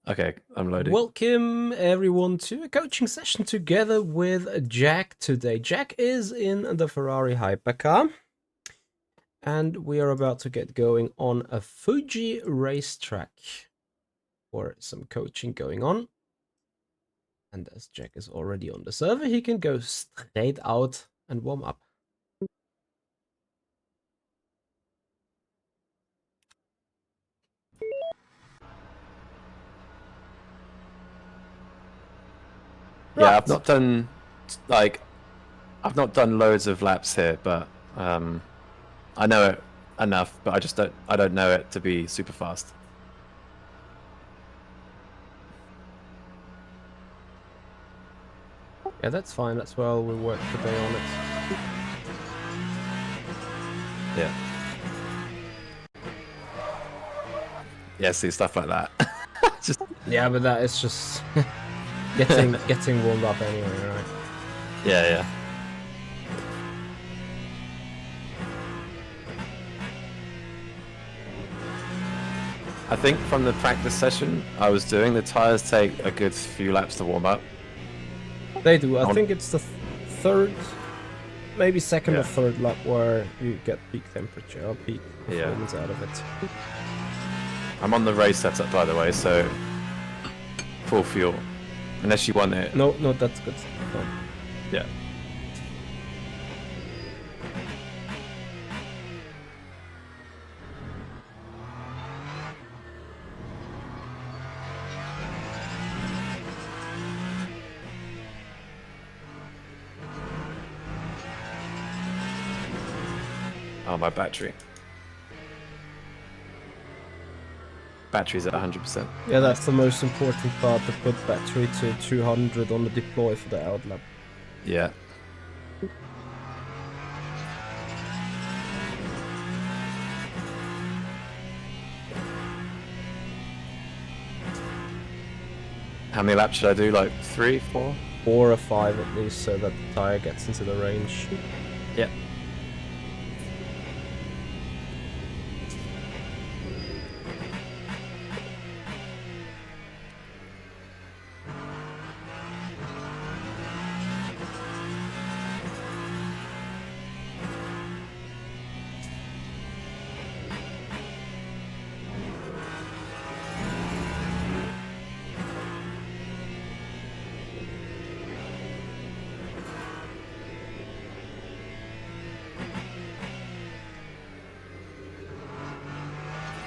Okay, I'm loading. Welcome everyone to a coaching session together with Jack today. Jack is in the Ferrari Hypercar and we are about to get going on a Fuji racetrack for some coaching going on. And as Jack is already on the server, he can go straight out and warm up. Yeah, Right. I've not done loads of laps here, but I know it enough, but I don't know it to be super fast. Yeah, that's fine. That's why we work today on it. Yeah. Yeah, see stuff like that. Just Yeah, but that is just getting warmed up anyway, right? yeah. I think from the practice session I was doing, the tires take a good few laps to warm up. They do. I think it's the third, maybe second Yeah. or third lap where you get peak temperature or peak performance out of it. I'm on the race setup, by the way, so full fuel. Unless you want it. No, that's good. Fine. Yeah. Oh, my battery. Battery's at 100%. Yeah, that's the most important part, to put battery to 200 on the deploy for the out lap. Yeah. How many laps should I do? Like 3, 4? 4 or 5 at least, so that the tire gets into the range. Yeah.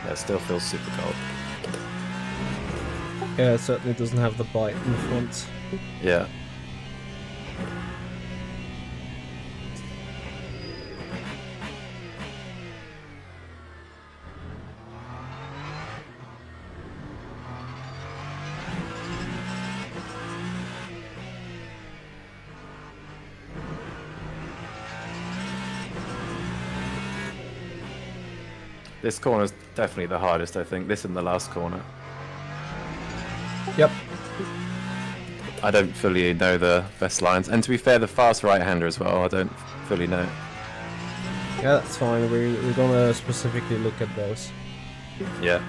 It still feels super cold. Yeah, it certainly doesn't have the bite in the front. Yeah. This corner is definitely the hardest, I think. This and the last corner. Yep. I don't fully know the best lines. And to be fair, the fast right-hander as well, I don't fully know. Yeah, that's fine. We're gonna specifically look at those. Yeah.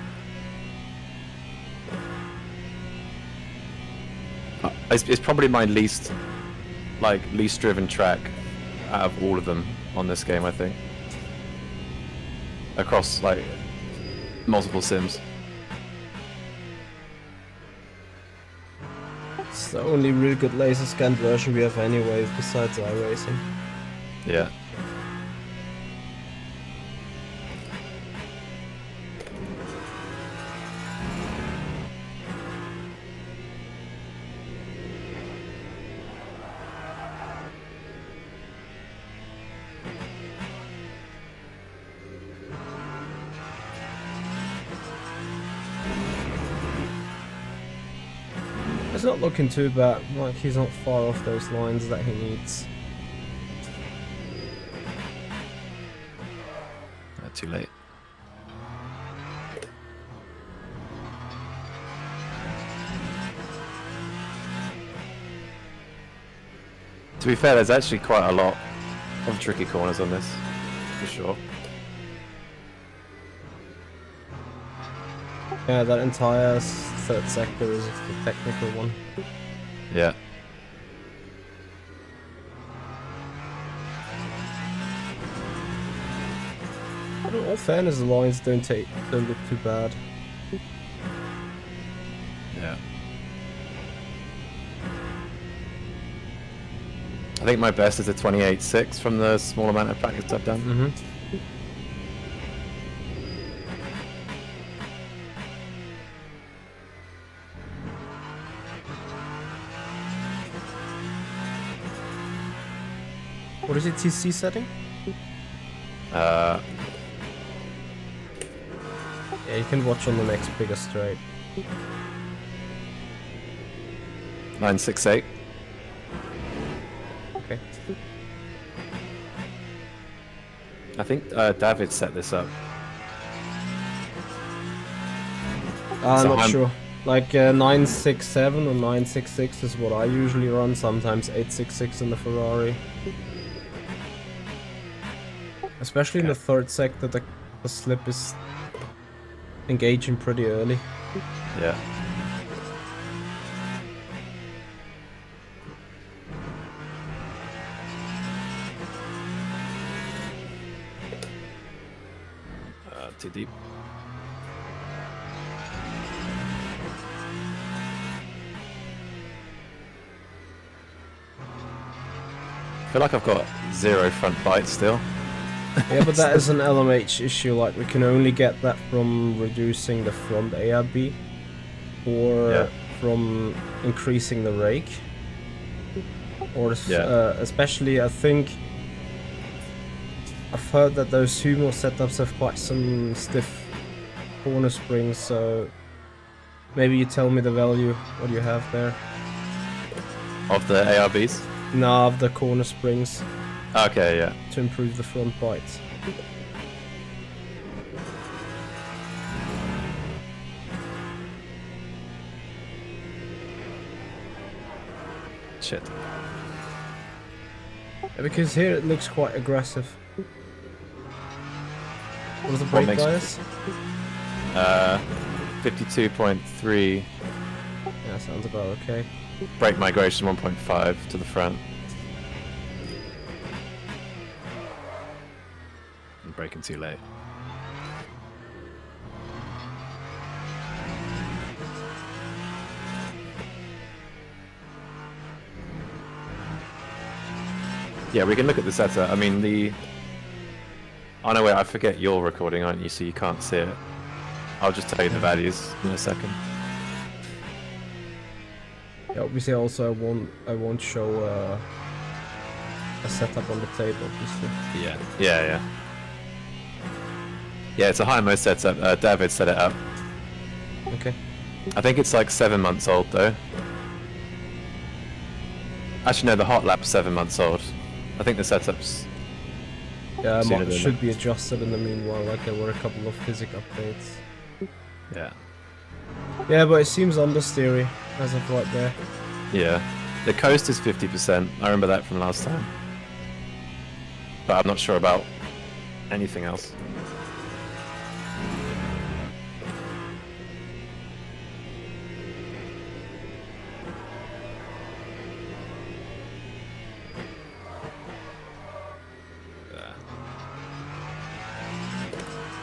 It's probably my least driven track out of all of them on this game, I think. Across like multiple sims. It's the only really good laser scanned version we have anyway, besides iRacing. Yeah. It's not looking too bad, like he's not far off those lines that he needs. Too late. To be fair, there's actually quite a lot of tricky corners on this, for sure. Yeah, that entire third sector is the technical one. Yeah. But in all fairness, the lines don't look too bad. Yeah. I think my best is a 28.6 from the small amount of practice I've done. Mm-hmm. What is it, TC setting? Yeah, you can watch on the next bigger straight. 968. Okay. I think David set this up. I'm So not sure. Like 967 or 966 is what I usually run, sometimes 866 in the Ferrari. Especially in the third sector, the slip is engaging pretty early. Yeah. Too deep. I feel like I've got 0 front bite still. Yeah, but that is an LMH issue, like we can only get that from reducing the front ARB or from increasing the rake. Or especially, I think I've heard that those sumo setups have quite some stiff corner springs, so maybe you tell me the value, what you have there. Of the ARBs? No, of the corner springs. Okay, yeah. To improve the front bites. Shit. Yeah, because here it looks quite aggressive. What is the brake bias? 52.3. Yeah, sounds about okay. Brake migration 1.5 to the front. I'm braking too late. Yeah, we can look at the setup. I mean, oh no, wait, I forget you're recording, aren't you? So you can't see it. I'll just tell you the values in a second. Yeah, obviously, also I won't show a setup on the table, obviously. Yeah. Yeah, it's a high mode setup. David set it up. Okay. I think it's like 7 months old though. Actually, no, the hot lap's 7 months old. I think the setup's... Yeah, it should be adjusted in the meanwhile, like there were a couple of physics updates. Yeah. Yeah, but it seems understeery as of right there. Yeah. The coast is 50%. I remember that from last time. But I'm not sure about anything else.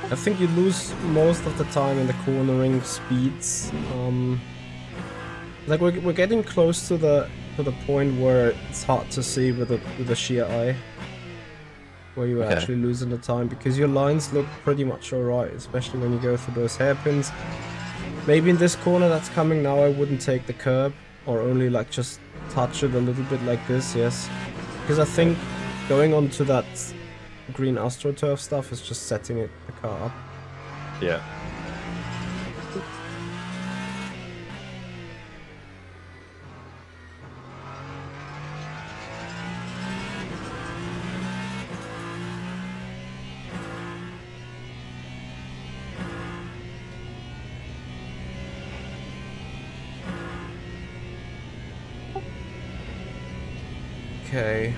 I think you lose most of the time in the cornering speeds. Like we're getting close to the point where it's hard to see with the sheer eye, where you're actually losing the time, because your lines look pretty much alright, especially when you go through those hairpins. Maybe in this corner that's coming now, I wouldn't take the curb, or only like just touch it a little bit like this, yes, because I think going on to that green AstroTurf stuff is just setting the car up. Yeah. Okay.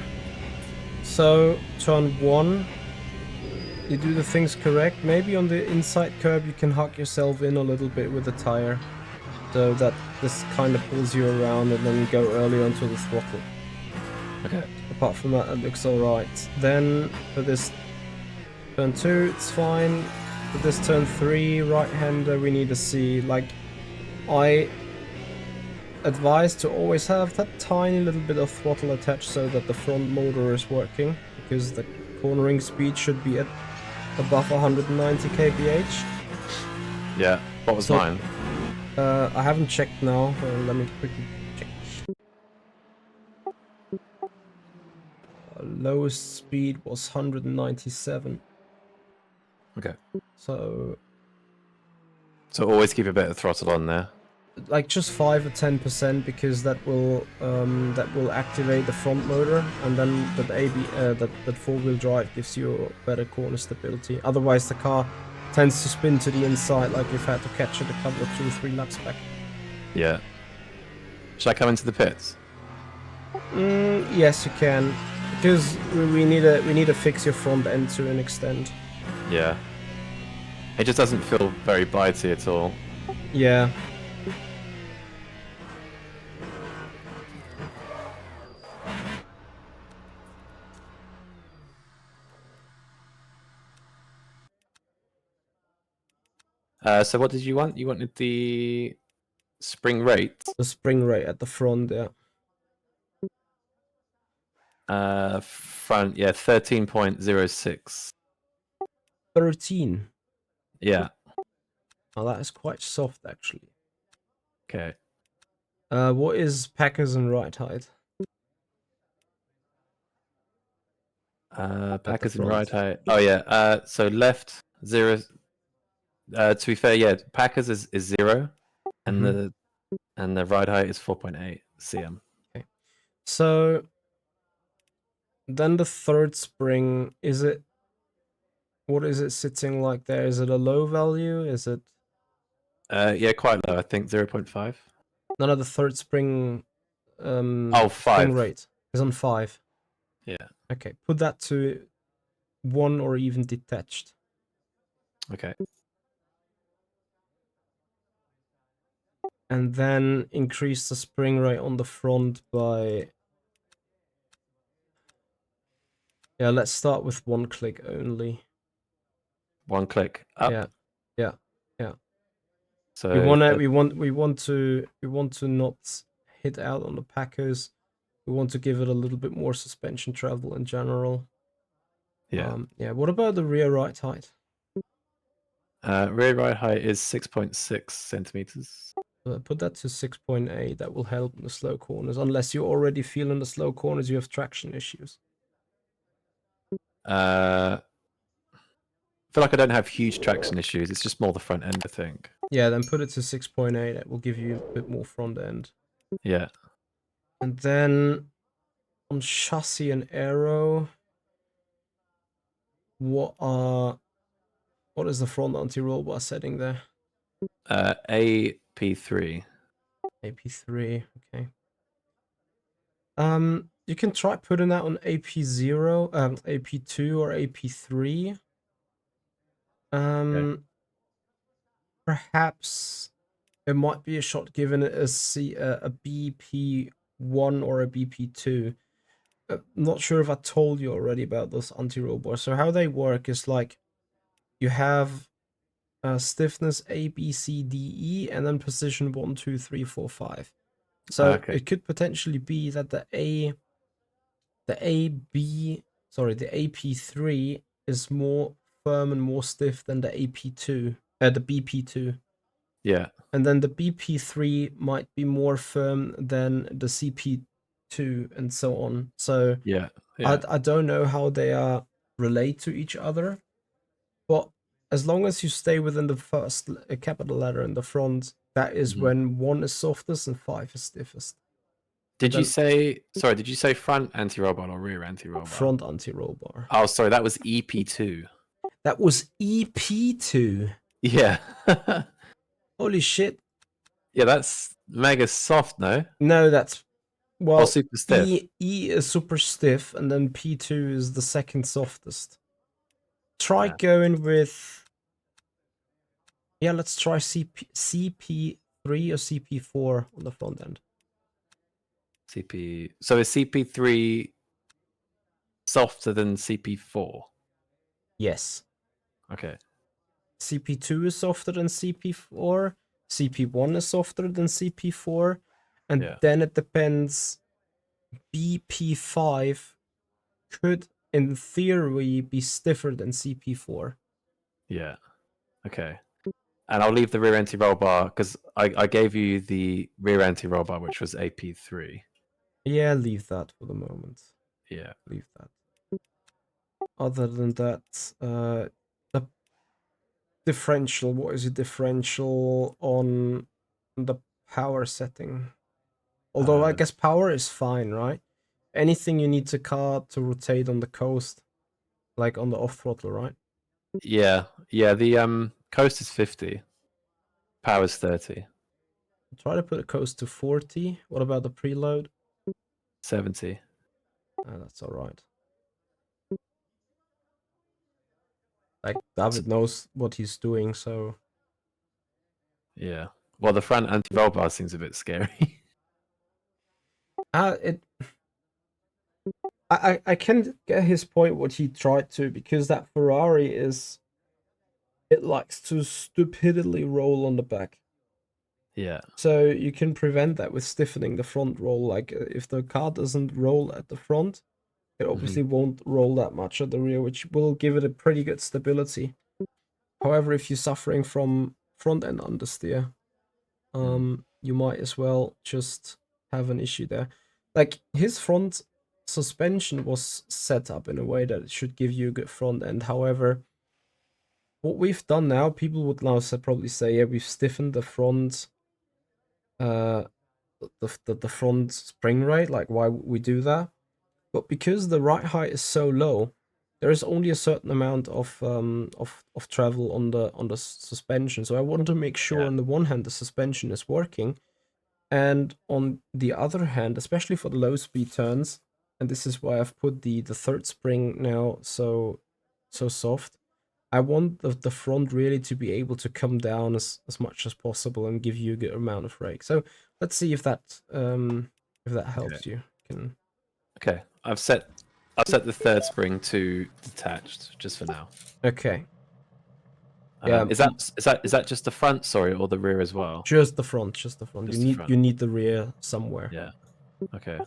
So, turn 1, you do the things correct. Maybe on the inside curb you can hug yourself in a little bit with the tire. so that this kind of pulls you around and then go early onto the throttle. Okay. Apart from that, it looks alright. Then for this turn 2, it's fine. For this turn 3, right-hander, we need to see, like, I advise to always have that tiny little bit of throttle attached so that the front motor is working, because the cornering speed should be at above 190 kph. Yeah. What was mine? I haven't checked now. Let me quickly check. Lowest speed was 197. Okay. So always keep a bit of throttle on there. like just 5 or 10%, because that will activate the front motor, and then that four-wheel drive gives you better corner stability. Otherwise the car tends to spin to the inside, like you've had to catch it a couple of 2 or 3 laps back. Yeah. Should I come into the pits? Yes, you can, because we need to fix your front end to an extent. Yeah. It just doesn't feel very bitey at all. Yeah. So what did you want? You wanted the spring rate? The spring rate at the front, yeah. Front, yeah, 13.06. 13. Yeah. Oh, that is quite soft, actually. Okay. What is packers and ride height? Packers and front. ride height. Oh yeah. So left 0. To be fair, yeah, Packers is 0, and the ride height is 4.8 cm. Okay. So then the third spring, what is it sitting like there? Is it a low value? Is it? Yeah, quite low. I think 0.5. None of the third spring. Oh, 5. Spring rate is on 5. Yeah. Okay, put that to 1 or even detached. Okay. And then increase the spring rate on the front by... Yeah, let's start with 1 click only. 1 click up. Yeah. So we want to not hit out on the Packers. We want to give it a little bit more suspension travel in general. Yeah. Yeah. What about the rear ride height? Rear ride height is 6.6 centimeters. Put that to 6.8. That will help in the slow corners. Unless you already feel in the slow corners you have traction issues. I feel like I don't have huge traction issues. It's just more the front end, I think. Yeah, then put it to 6.8. That will give you a bit more front end. Yeah. And then on chassis and aero, what is the front anti-roll bar setting there? AP3. AP3, okay. You can try putting that on AP0, AP2 or AP3. Okay. Perhaps it might be a shot given it a BP1 or a BP2. I'm not sure if I told you already about those anti-roll bars. So how they work is like you have stiffness A, B, C, D, E, and then position 1, 2, 3, 4, 5. So it could potentially be that the AP3 is more firm and more stiff than the AP2, the BP2. Yeah. And then the BP3 might be more firm than the CP2 and so on. So Yeah. I don't know how they are relate to each other, but as long as you stay within the first capital letter in the front, that is when 1 is softest and 5 is stiffest. Did you say front anti-roll bar or rear anti-roll bar? Front anti-roll bar. Oh, sorry, that was EP2. That was EP2. Yeah. Holy shit. Yeah, that's mega soft, no? No, that's... Well, super stiff. E is super stiff, and then P2 is the second softest. Try going with... Yeah, let's try CP3 CP3 or CP4 on the front end? CP. So is CP3 softer than CP4? Yes. Okay. CP2 is softer than CP4. CP1 is softer than CP4. And Yeah. then it depends. BP5 could, in theory, be stiffer than CP4. Yeah. Okay. And I'll leave the rear anti-roll bar because I gave you the rear anti-roll bar, which was AP3. Yeah, leave that for the moment. Yeah. Leave that. Other than that, the differential, what is the differential on the power setting? Although I guess power is fine, right? Anything you need to car to rotate on the coast, like on the off throttle, right? Yeah. Yeah. The coast is 50. Power's 30. Try to put a coast to 40. What about the preload? 70. That's all right. Like David knows what he's doing, so Yeah. Well, the front anti-roll bar seems a bit scary. it. I can get his point what he tried to, because that Ferrari is, it likes to stupidly roll on the back. Yeah. So you can prevent that with stiffening the front roll. Like if the car doesn't roll at the front, it obviously won't roll that much at the rear, which will give it a pretty good stability. However, if you're suffering from front end understeer, you might as well just have an issue there. Like his front suspension was set up in a way that it should give you a good front end. However, what we've done now, people would now probably say, yeah, we've stiffened the front, the front spring rate. Like, why would we do that? But because the ride height is so low, there is only a certain amount of travel on the suspension. So I want to make sure on the one hand the suspension is working, and on the other hand, especially for the low speed turns, and this is why I've put the third spring now so soft. I want the front really to be able to come down as much as possible and give you a good amount of rake. So let's see if that helps you. Okay. I've set the third spring to detached just for now. Okay. Yeah. Is that just the front, sorry, or the rear as well? Just the front, just the front. Just You need the rear somewhere. Yeah. Okay.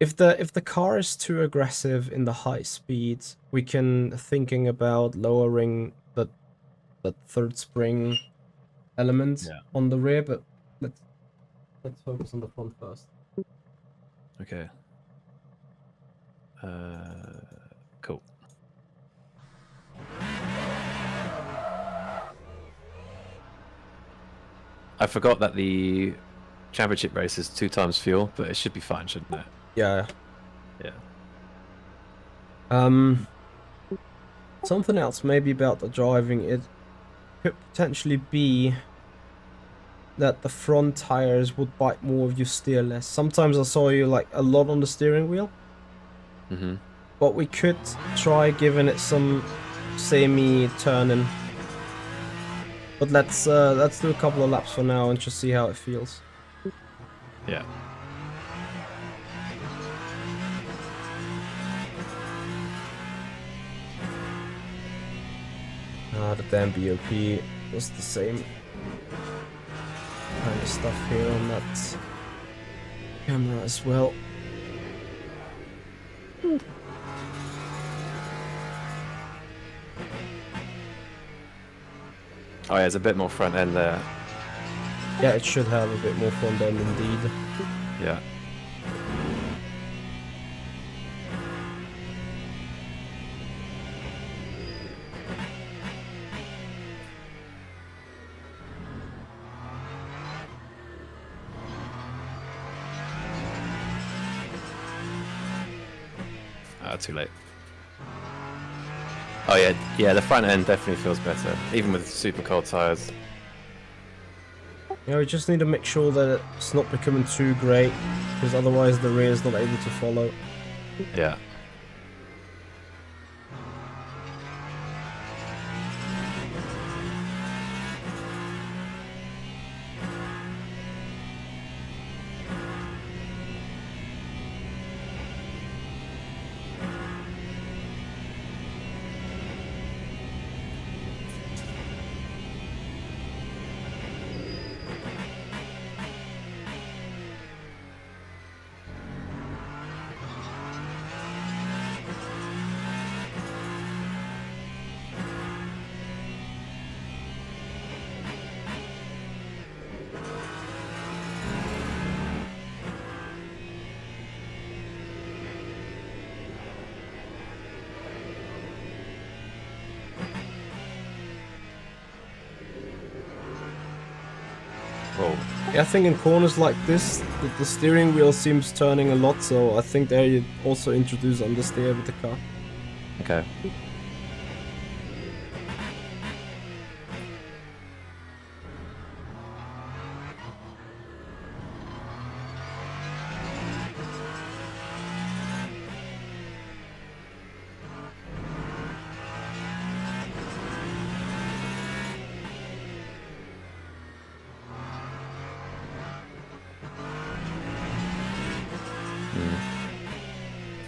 If the car is too aggressive in the high speeds, we can thinking about lowering the third spring element on the rear, but let's focus on the front first. Okay. Cool. I forgot that the championship race is 2 times fuel, but it should be fine, shouldn't it? Yeah. Yeah. Something else maybe about the driving, it could potentially be that the front tires would bite more if you steer less. Sometimes I saw you like a lot on the steering wheel. But we could try giving it some semi-turning. But let's do a couple of laps for now and just see how it feels. Yeah. The damn BOP was the same kind of stuff here on that camera as well. Oh yeah, there's a bit more front end there. Yeah, it should have a bit more front end indeed. Yeah. Too late. Oh yeah, the front end definitely feels better, even with super cold tires. Yeah, we just need to make sure that it's not becoming too great, because otherwise the rear is not able to follow. Yeah. Yeah, I think in corners like this, the steering wheel seems turning a lot, so I think there you also introduce understeer with the car. Okay.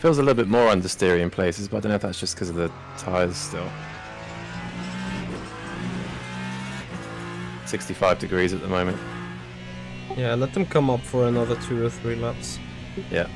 Feels a little bit more understeery in places, but I don't know if that's just because of the tyres still. 65 degrees at the moment. Yeah, let them come up for another 2 or 3 laps. Yeah.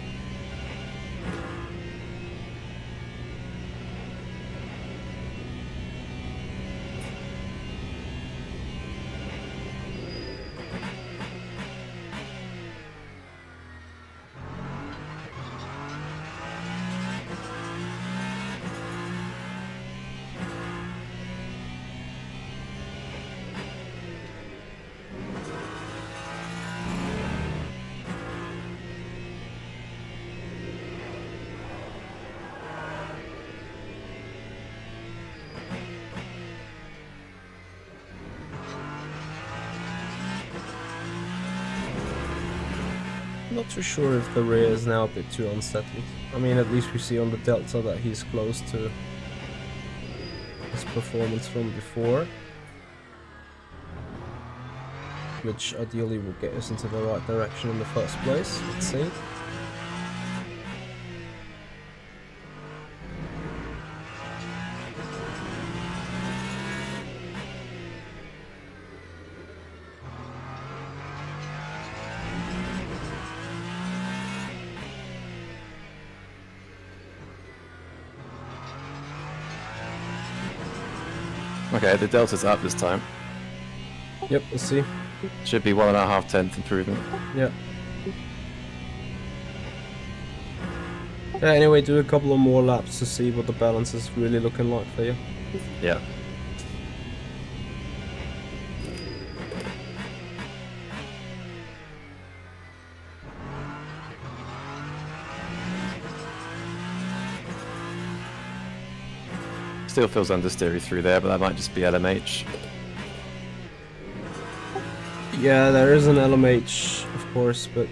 Not too sure if the rear is now a bit too unsettled. I mean, at least we see on the Delta that he's close to his performance from before, which ideally will get us into the right direction in the first place. Let's see. Okay, the delta's up this time. Yep, we'll see. Should be 1.5 tenth improvement. Yeah. Yeah, anyway, do a couple of more laps to see what the balance is really looking like for you. Yeah. Still feels understeery through there, but that might just be LMH. Yeah, there is an LMH, of course, but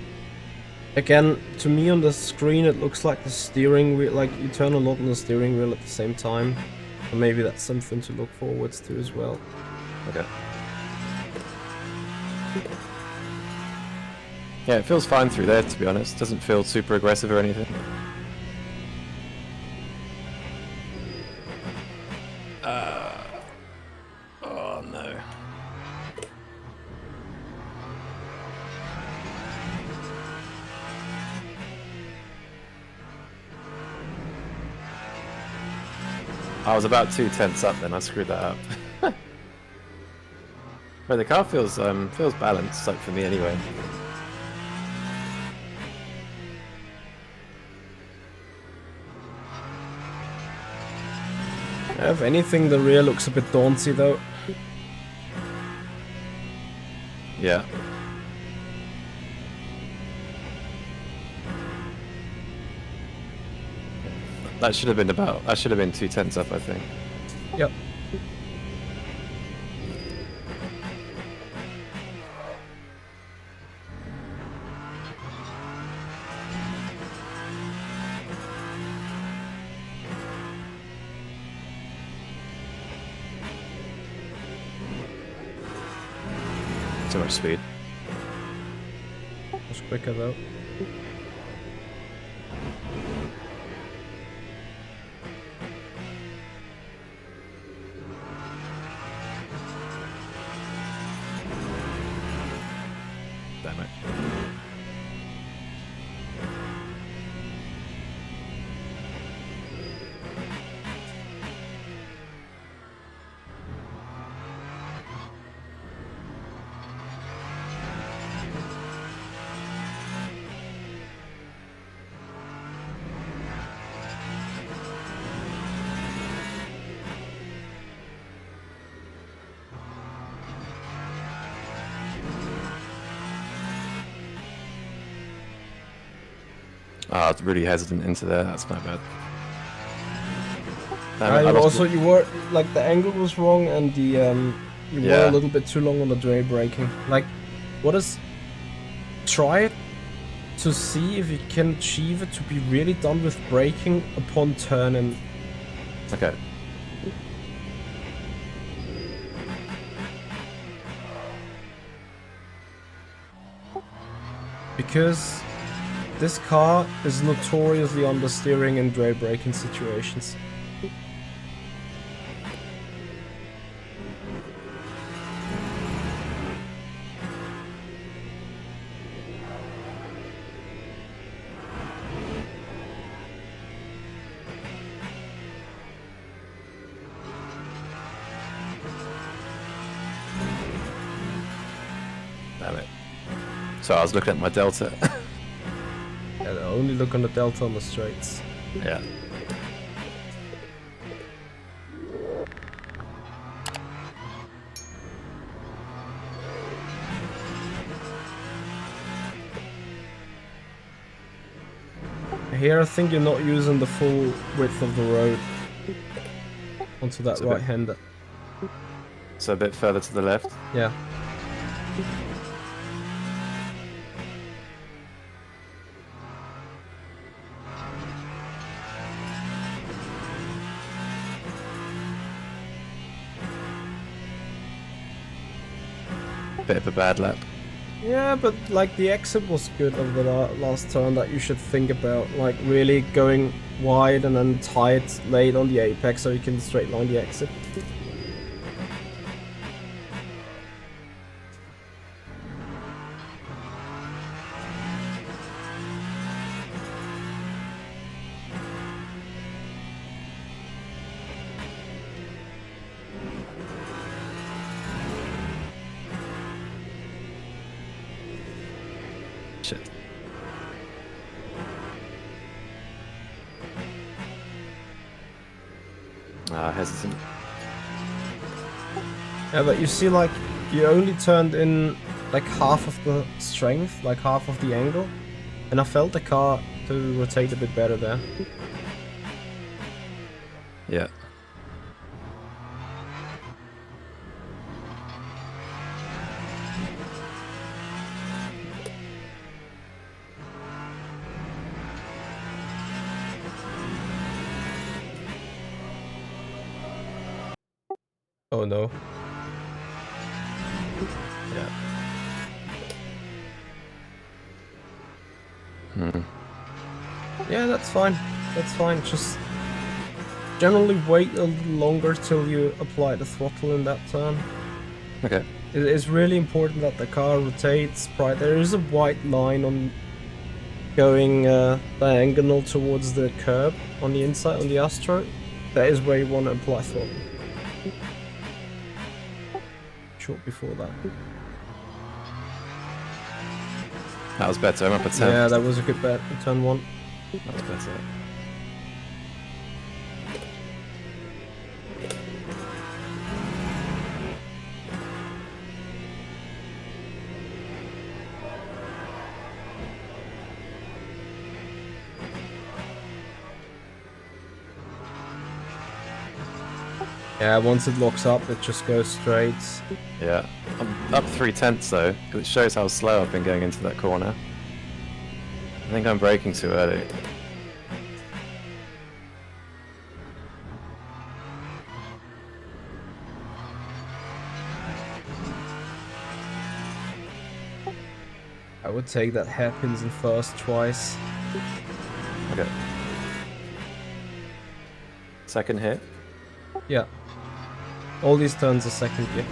again, to me on the screen it looks like the steering wheel, like you turn a lot on the steering wheel at the same time. And maybe that's something to look forwards to as well. Okay. Yeah, it feels fine through there, to be honest. Doesn't feel super aggressive or anything. Oh no. I was about 2 tenths up then, I screwed that up. But the car feels balanced, like for me anyway. If anything, the rear looks a bit daunty though. Yeah. That should have been 2 tenths up, I think. Yep. Too much speed. Was quicker though. Damn it. Ah, I was really hesitant into there. That's my bad. Damn it, I also, you were like the angle was wrong, and the you were Yeah. a little bit too long on the dray braking. Like, try to see if you can achieve it to be really done with braking upon turning. Okay. Because this car is notoriously understeering in dray braking situations. Damn it. So I was looking at my delta. Yeah, only look on the delta on the straights. Yeah. Here I think you're not using the full width of the road onto that right-hander. So a bit further to the left. Yeah. Bit of a bad lap. Yeah, but like the exit was good of the last turn that you should think about, like really going wide and then tight late on the apex so you can straight line the exit. Shit. Hesitant. Yeah, but you see, like, you only turned in like half of the strength, like half of the angle, and I felt the car to rotate a bit better there. Yeah. Oh no. Yeah. Hmm. Yeah, that's fine. That's fine. Just generally wait a little longer till you apply the throttle in that turn. Okay. It is really important that the car rotates right. There is a white line on going diagonal towards the curb on the inside on the Astro. That is where you want to apply throttle. Short before that. That was better. I'm up at 10. Yeah, that was a good bet. Turn one. That was better. Yeah, once it locks up, it just goes straight. Yeah. I'm up 3/10 though, because it shows how slow I've been going into that corner. I think I'm braking too early. I would take that hairpins in first twice. Okay. Second hit. Yeah. All these turns are second gear.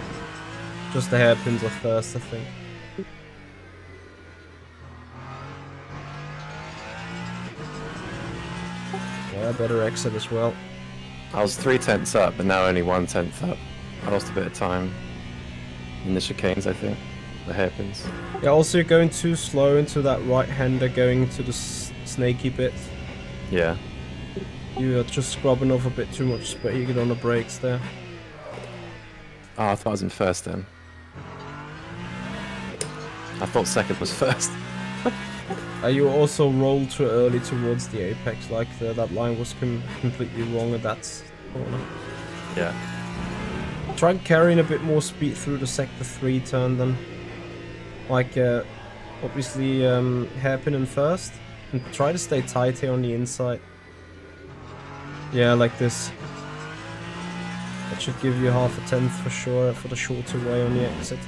Just the hairpins are first, I think. Yeah, better exit as well. I was 3/10 up, but now only 1/10 up. I lost a bit of time in the chicanes, I think. The hairpins. Yeah, also you're going too slow into that right-hander going into the snaky bit. Yeah. You are just scrubbing off a bit too much speed on the brakes there. Oh, I thought I was in first then. I thought second was first. You also rolled too early towards the apex, like that line was completely wrong at that corner. Yeah. Try carrying a bit more speed through the sector 3 turn then. Like, obviously hairpin in first, and try to stay tight here on the inside. Yeah, like this. That should give you half a tenth for sure for the shorter way on the exit.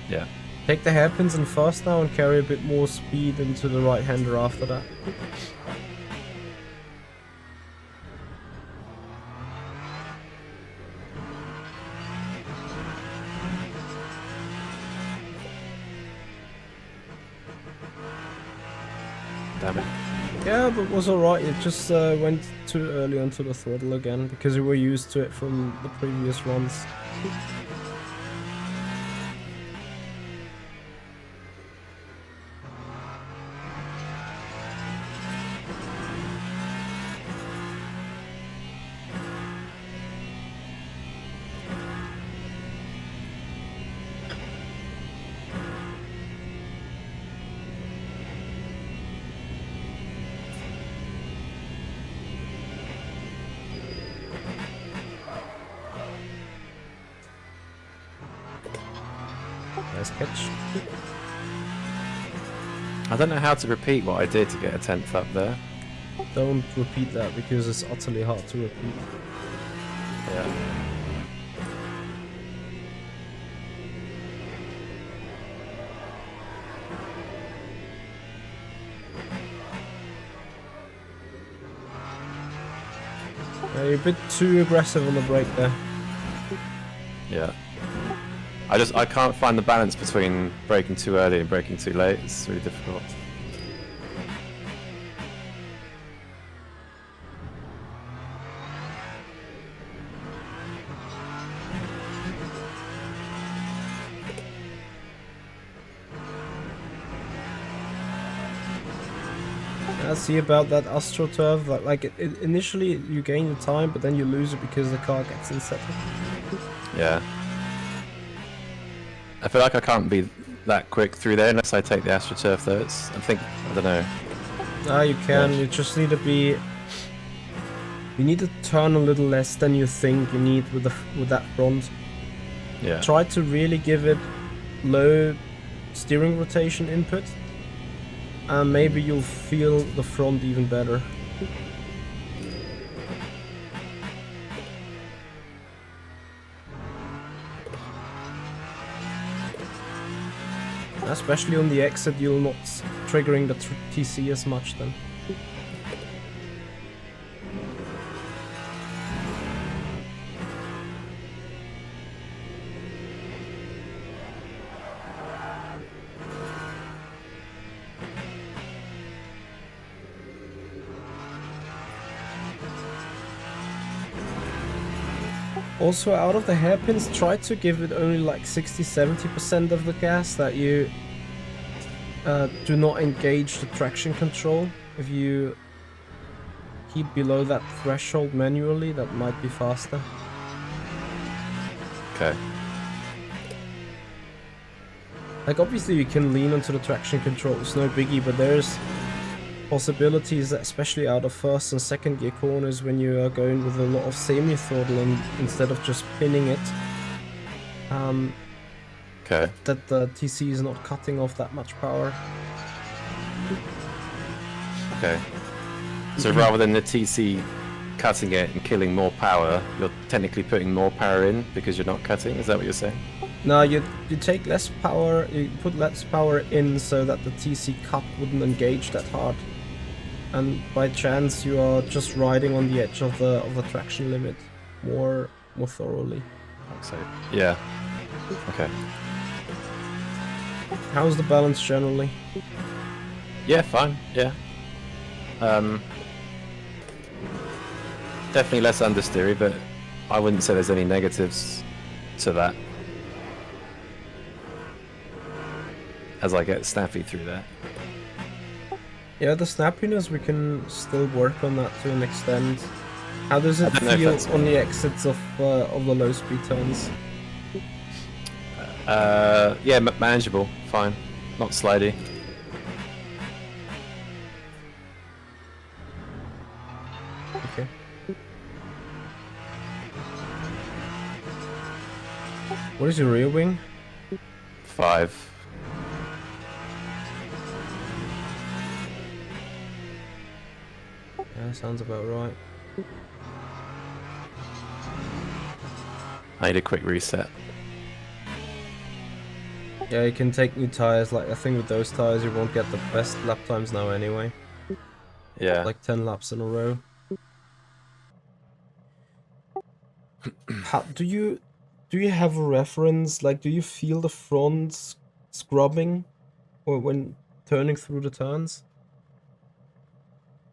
Yeah. Take the hairpins in first now and carry a bit more speed into the right-hander after that. Damn it. Yeah, but it was alright. It just went too early onto the throttle again because we were used to it from the previous runs. Nice catch. I don't know how to repeat what I did to get a 10th up there. Don't repeat that because it's utterly hard to repeat. Yeah. You're a bit too aggressive on the brake there. Yeah. I can't find the balance between braking too early and braking too late. It's really difficult. See about that AstroTurf, like initially you gain the time, but then you lose it because the car gets insettled. Yeah. I feel like I can't be that quick through there unless I take the AstroTurf though. I don't know. Ah, you can. Yeah. You just need to be. You need to turn a little less than you think you need with that front. Yeah. Try to really give it low steering rotation input, and maybe you'll feel the front even better. Especially on the exit, you'll not triggering the TC as much then. Also, out of the hairpins, try to give it only like 60-70% of the gas, that you do not engage the traction control. If you keep below that threshold manually, that might be faster. Okay. Like obviously you can lean onto the traction control, it's no biggie, but there's possibilities, especially out of first and second gear corners, when you are going with a lot of semi-throttling instead of just pinning it. Okay. That the TC is not cutting off that much power. Okay. So rather than the TC cutting it and killing more power, you're technically putting more power in because you're not cutting? Is that what you're saying? No, you take less power, you put less power in so that the TC cut wouldn't engage that hard. And by chance you are just riding on the edge of the traction limit more thoroughly. So, yeah. Okay. How's the balance generally? Yeah, fine. Yeah. Definitely less understeery, but I wouldn't say there's any negatives to that. As I get snappy through that. Yeah, the snappiness, we can still work on that to an extent. How does it feel on the exits of the low speed turns? Yeah, manageable, fine. Not slidey. Okay. What is your rear wing? 5. Yeah, sounds about right. I need a quick reset. Yeah, you can take new tires. Like, I think with those tires, you won't get the best lap times now anyway. Yeah. Like 10 laps in a row. How do you have a reference? Like, do you feel the front scrubbing or when turning through the turns?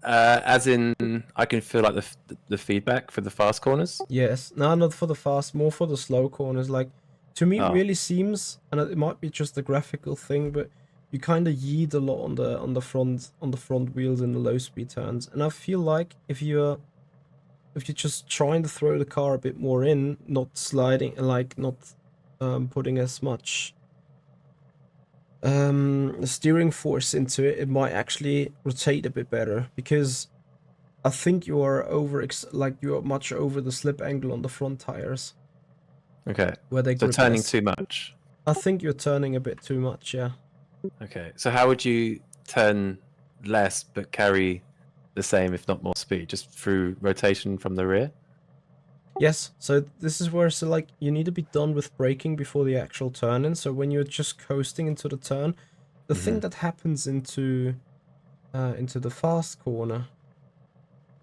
As in, I can feel like the feedback for the fast corners. Yes. No, not for the fast, more for the slow corners. Like, to me, it Oh. really seems, and it might be just a graphical thing, but you kind of yeet a lot on the front wheels in the low speed turns. And I feel like if you're just trying to throw the car a bit more in, not sliding, like not putting as much steering force into it, it might actually rotate a bit better because I think you are you are much over the slip angle on the front tires Okay. where they So grip turning less. too much. I think you're turning a bit too much, yeah. Okay. So how would you turn less but carry the same, if not more speed, just through rotation from the rear? Yes, so this is where like you need to be done with braking before the actual turn in. So when you're just coasting into the turn, the thing that happens into the fast corner,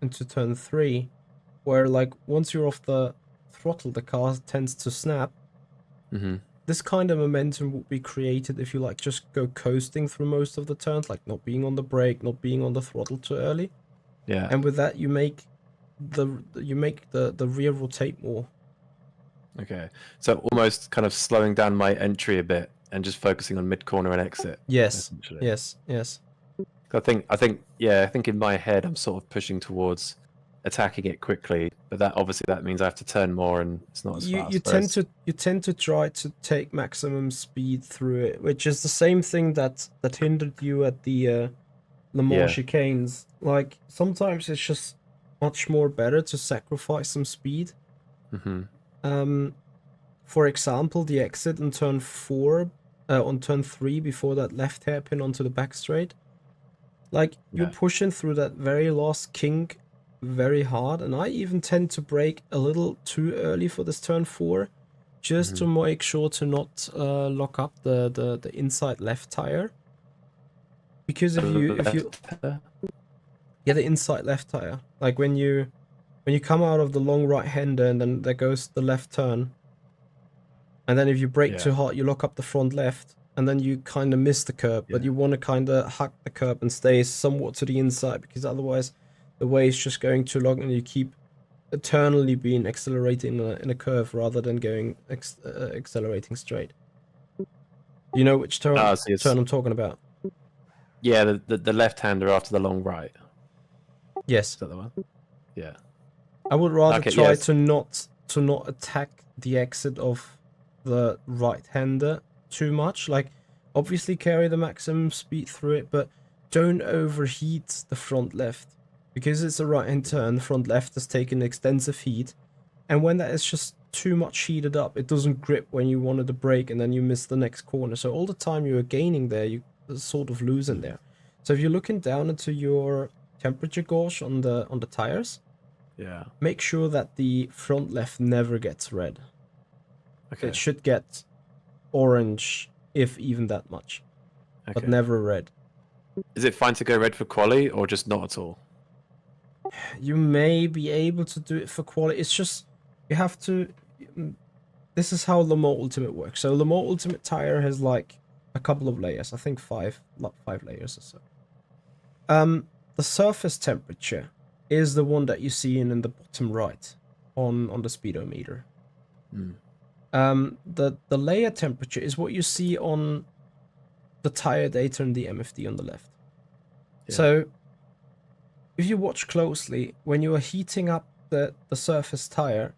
into turn 3, where like once you're off the throttle, the car tends to snap. Mm-hmm. This kind of momentum will be created if you like just go coasting through most of the turns, like not being on the brake, not being on the throttle too early. Yeah. And with that, you make the rear rotate more. Okay. So almost kind of slowing down my entry a bit and just focusing on mid corner and exit. Yes, Essentially. yes, yes. I think in my head I'm sort of pushing towards attacking it quickly, but that means I have to turn more and it's not as You fast. tend Whereas, to try to take maximum speed through it, which is the same thing that hindered you at the Le Mans yeah. chicanes. Like sometimes it's just much more better to sacrifice some speed. Mm-hmm. Um, for example, the exit on turn 4, on turn 3 before that left hairpin onto the back straight. Like you're Yeah. pushing through that very last kink very hard, and I even tend to brake a little too early for this turn 4, just to make sure to not lock up the inside left tire. Because if you yeah, the inside left tire, like when you come out of the long right hander and then there goes the left turn, and then if you brake Yeah. too hard, you lock up the front left, and then you kind of miss the curb, but Yeah. you want to kind of hack the curb and stay somewhat to the inside, because otherwise the way is just going too long and you keep eternally being accelerating in a curve rather than going accelerating straight. Do you know which Ah, so turn I'm talking about? yeah, the left hander after the long right. Yes. Is that the one? Yeah. I would rather Okay, try yes. to not attack the exit of the right-hander too much. Like, obviously carry the maximum speed through it, but don't overheat the front left. Because it's a right-hand turn, the front left has taken extensive heat, and when that is just too much heated up, it doesn't grip when you wanted to brake, and then you miss the next corner. So all the time you are gaining there, you sort of losing there. So if you're looking down into your temperature gauge on the tires, Yeah. make sure that the front left never gets red. Okay. It should get orange, if even that much, but Okay. never red. Is it fine to go red for quali or just not at all? You may be able to do it for quality. It's just you have to. This is how Le Mans Ultimate works. So Le Mans Ultimate tire has like a couple of layers. I think five layers or so. The surface temperature is the one that you see in the bottom right on the speedometer. Mm. The layer temperature is what you see on the tire data and the MFD on the left. Yeah. So if you watch closely, when you are heating up the surface tire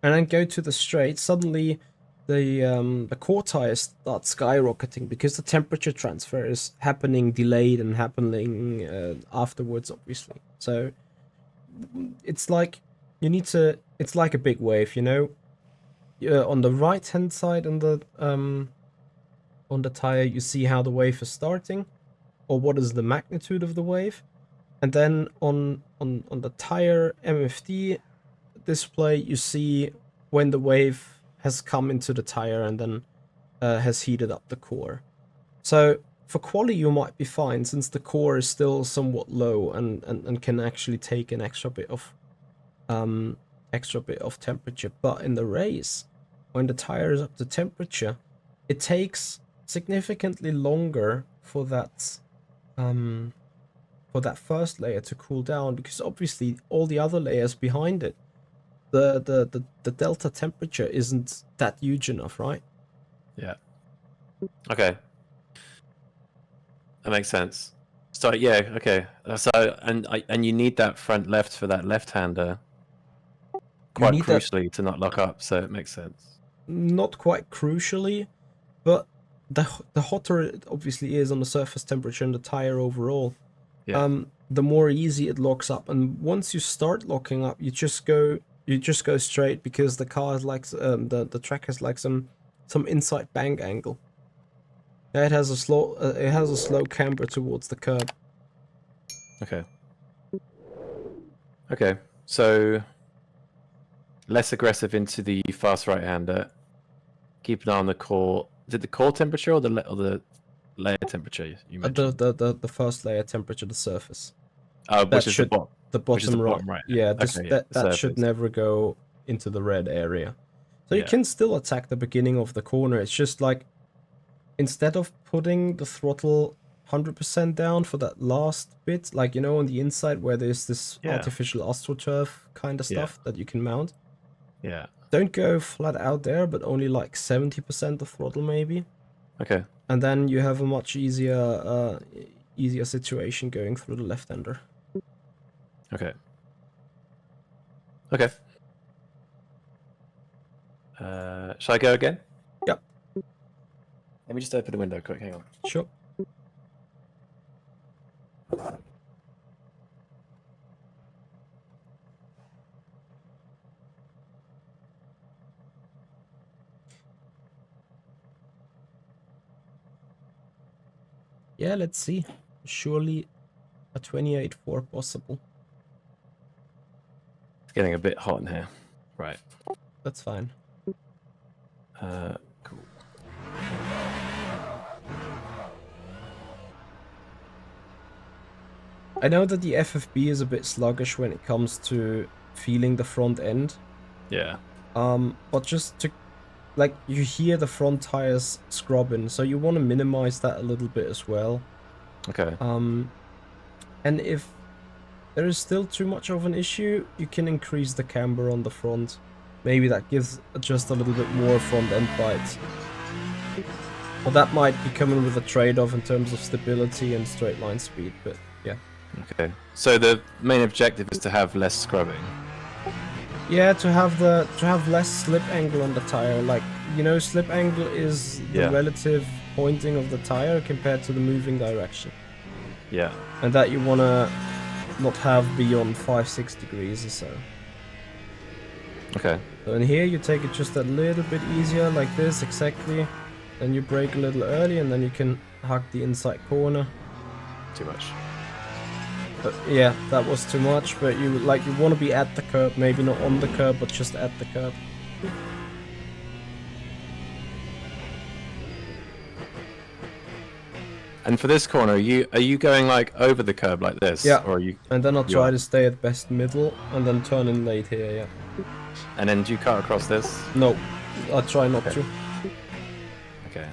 and then go to the straight, suddenly the core tire starts skyrocketing because the temperature transfer is happening delayed and happening afterwards, obviously. So it's like you need to. It's like a big wave, you know. On the right hand side on the tire, you see how the wave is starting, or what is the magnitude of the wave, and then on the tire MFD display, you see when the wave has come into the tire and then has heated up the core. So for quali, you might be fine since the core is still somewhat low and can actually take an extra bit of temperature. But in the race, when the tire is up to temperature, it takes significantly longer for that first layer to cool down, because obviously all the other layers behind it, the delta temperature isn't that huge enough, right? Yeah. Okay. That makes sense. So yeah, okay. So and you need that front left for that left-hander quite need that crucially to not lock up, so it makes sense. not quite crucially, but the hotter it obviously is on the surface temperature and the tire overall, Yeah. the more easy it locks up. And once you start locking up, you just go straight, because the car is like the track has like some inside bank angle. Yeah, it has a slow camber towards the curb. Okay. Okay. So less aggressive into the fast right-hander. Keep an eye on the core. Is it the core temperature or the layer temperature you mentioned? The first layer temperature, the surface. Which is the bottom. The Which is the bottom right. bottom right. Yeah, Okay, yeah, that should surface. never go into the red area. So you Yeah. can still attack the beginning of the corner. It's just like, instead of putting the throttle 100% down for that last bit, like, you know, on the inside where there's this Yeah. artificial astroturf kind of stuff that you can mount. Yeah. Don't go flat out there, but only like 70% of throttle maybe. Okay. And then you have a much easier situation going through the left-hander. Okay. Okay. Shall I go again? Yep. Let me just open the window quick. Hang on. Sure. Yeah, let's see. Surely a 28.4 possible. It's getting a bit hot in here. Right. That's fine. Cool. I know that the FFB is a bit sluggish when it comes to feeling the front end. Yeah. But just to, like, you hear the front tires scrubbing, so you want to minimize that a little bit as well. Okay. And if there is still too much of an issue, you can increase the camber on the front. Maybe that gives just a little bit more front end bite. Well, that might be coming with a trade-off in terms of stability and straight line speed, but yeah. Okay. So the main objective is to have less scrubbing. Yeah, to have less slip angle on the tire. Like, you know, slip angle is the relative pointing of the tire compared to the moving direction. Yeah. And that you wanna not have beyond 5-6 degrees or so. Okay. So in here you take it just a little bit easier, like this, exactly. Then you brake a little early, and then you can hug the inside corner. Too much. But yeah, that was too much, but you want to be at the curb, maybe not on the curb, but just at the curb. And for this corner, are you going like over the curb like this? Yeah. Or are you? And then I'll try to stay at best middle, and then turn in late here, yeah. And then do you cut across this? No, I'll try not to. Okay.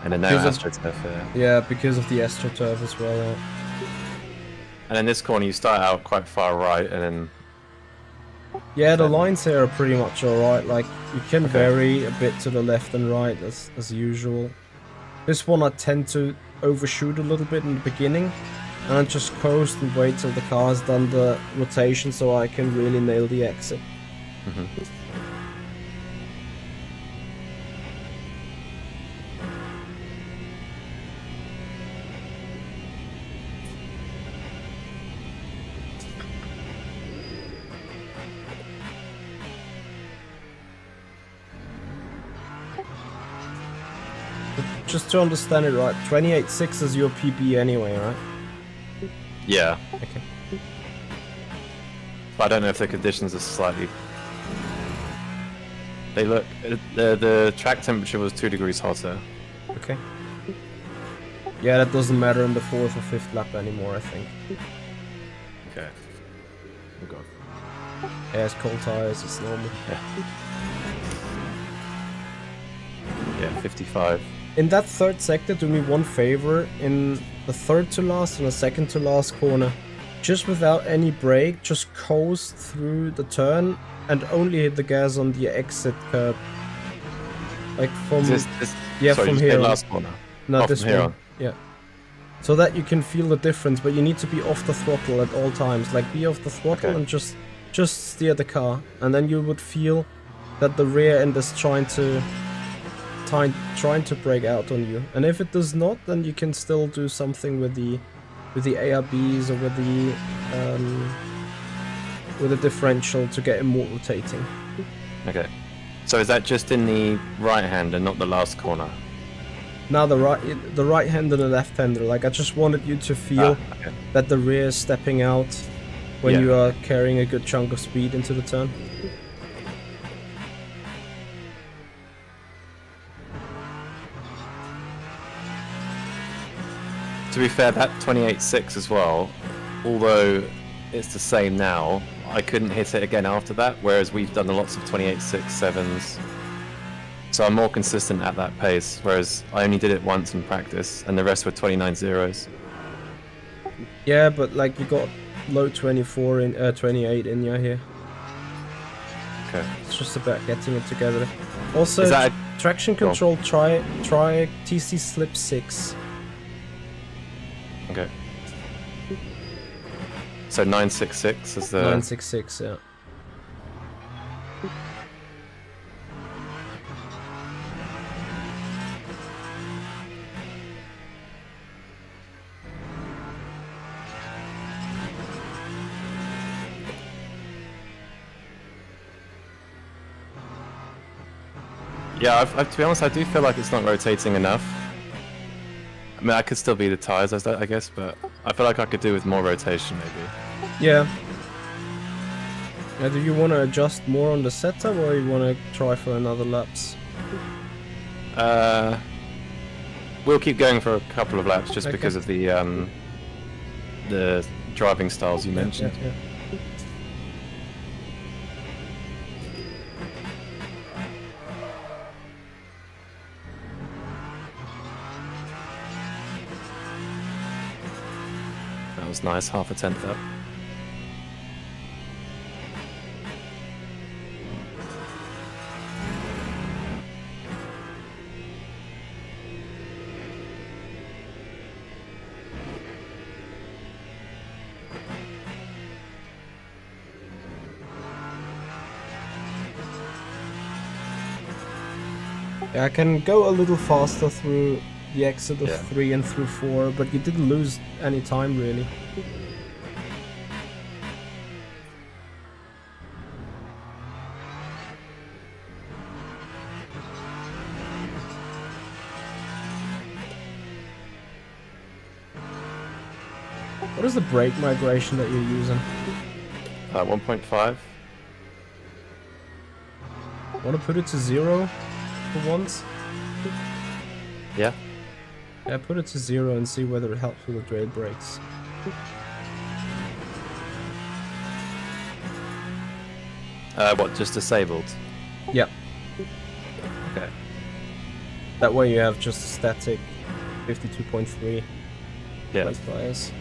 And then no astroturf here. Yeah, because of the astroturf as well, yeah. And in this corner, you start out quite far right, and then... Yeah, the lines here are pretty much alright. Like, you can vary a bit to the left and right, as usual. This one I tend to overshoot a little bit in the beginning, and I just coast and wait till the car's done the rotation so I can really nail the exit. just to understand it right, 28.6 is your PB anyway, right? Yeah. Okay. But I don't know if the conditions are slightly... They look... The track temperature was 2 degrees hotter. Okay. Yeah, that doesn't matter in the 4th or 5th lap anymore, I think. Okay. Oh god. Yeah, it's cold tires, it's normal. Yeah, 55. In that third sector, do me one favor. In the third to last and the second to last corner, just without any brake, just coast through the turn and only hit the gas on the exit curb. Like from... yeah, sorry, from you here on. last corner. No, this from here one. on. Yeah. So that you can feel the difference, but you need to be off the throttle at all times. Like, be off the throttle and just steer the car. And then you would feel that the rear end is trying to break out on you. And if it does not, then you can still do something with the ARBs or with the differential to get it more rotating. Okay. So is that just in the right hand and not the last corner? Now the right hander and the left hander. Like, I just wanted you to feel that the rear is stepping out when you are carrying a good chunk of speed into the turn. To be fair, that 28.6 as well, although it's the same now, I couldn't hit it again after that, whereas we've done lots of 28.6, 7s. So I'm more consistent at that pace, whereas I only did it once in practice, and the rest were 29.0s. Yeah, but like you got low 24 in 28 in your here. Okay. It's just about getting it together. Also, Is that traction control. Try TC slip 6. Okay. So 966 is the... 966, yeah. Yeah, to be honest, I do feel like it's not rotating enough. I mean, I could still be the tires, I guess, but I feel like I could do with more rotation, maybe. Yeah. Do you want to adjust more on the setup, or you want to try for another laps? We'll keep going for a couple of laps just because of the driving styles you mentioned. Yeah. That was nice, half a tenth up. Yeah, I can go a little faster through the exit of 3 and through 4, but you didn't lose any time really. What is the brake migration that you're using? 1.5. Want to put it to 0 for once? Yeah. Yeah, put it to 0 and see whether it helps with the drain brakes. What, just disabled? Yep. Okay. That way you have just a static 52.3 brake bias.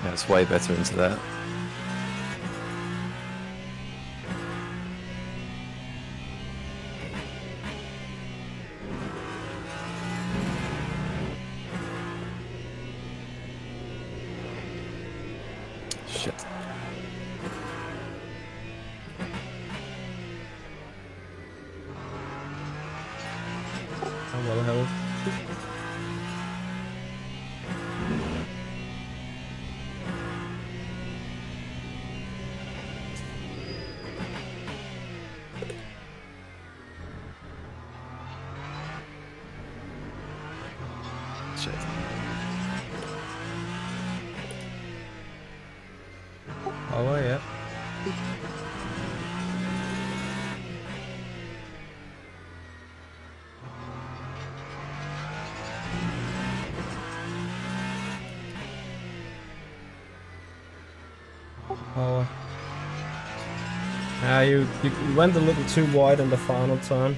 Yeah, it's way better into that. Shit. How well held. Power. You went a little too wide in the final turn.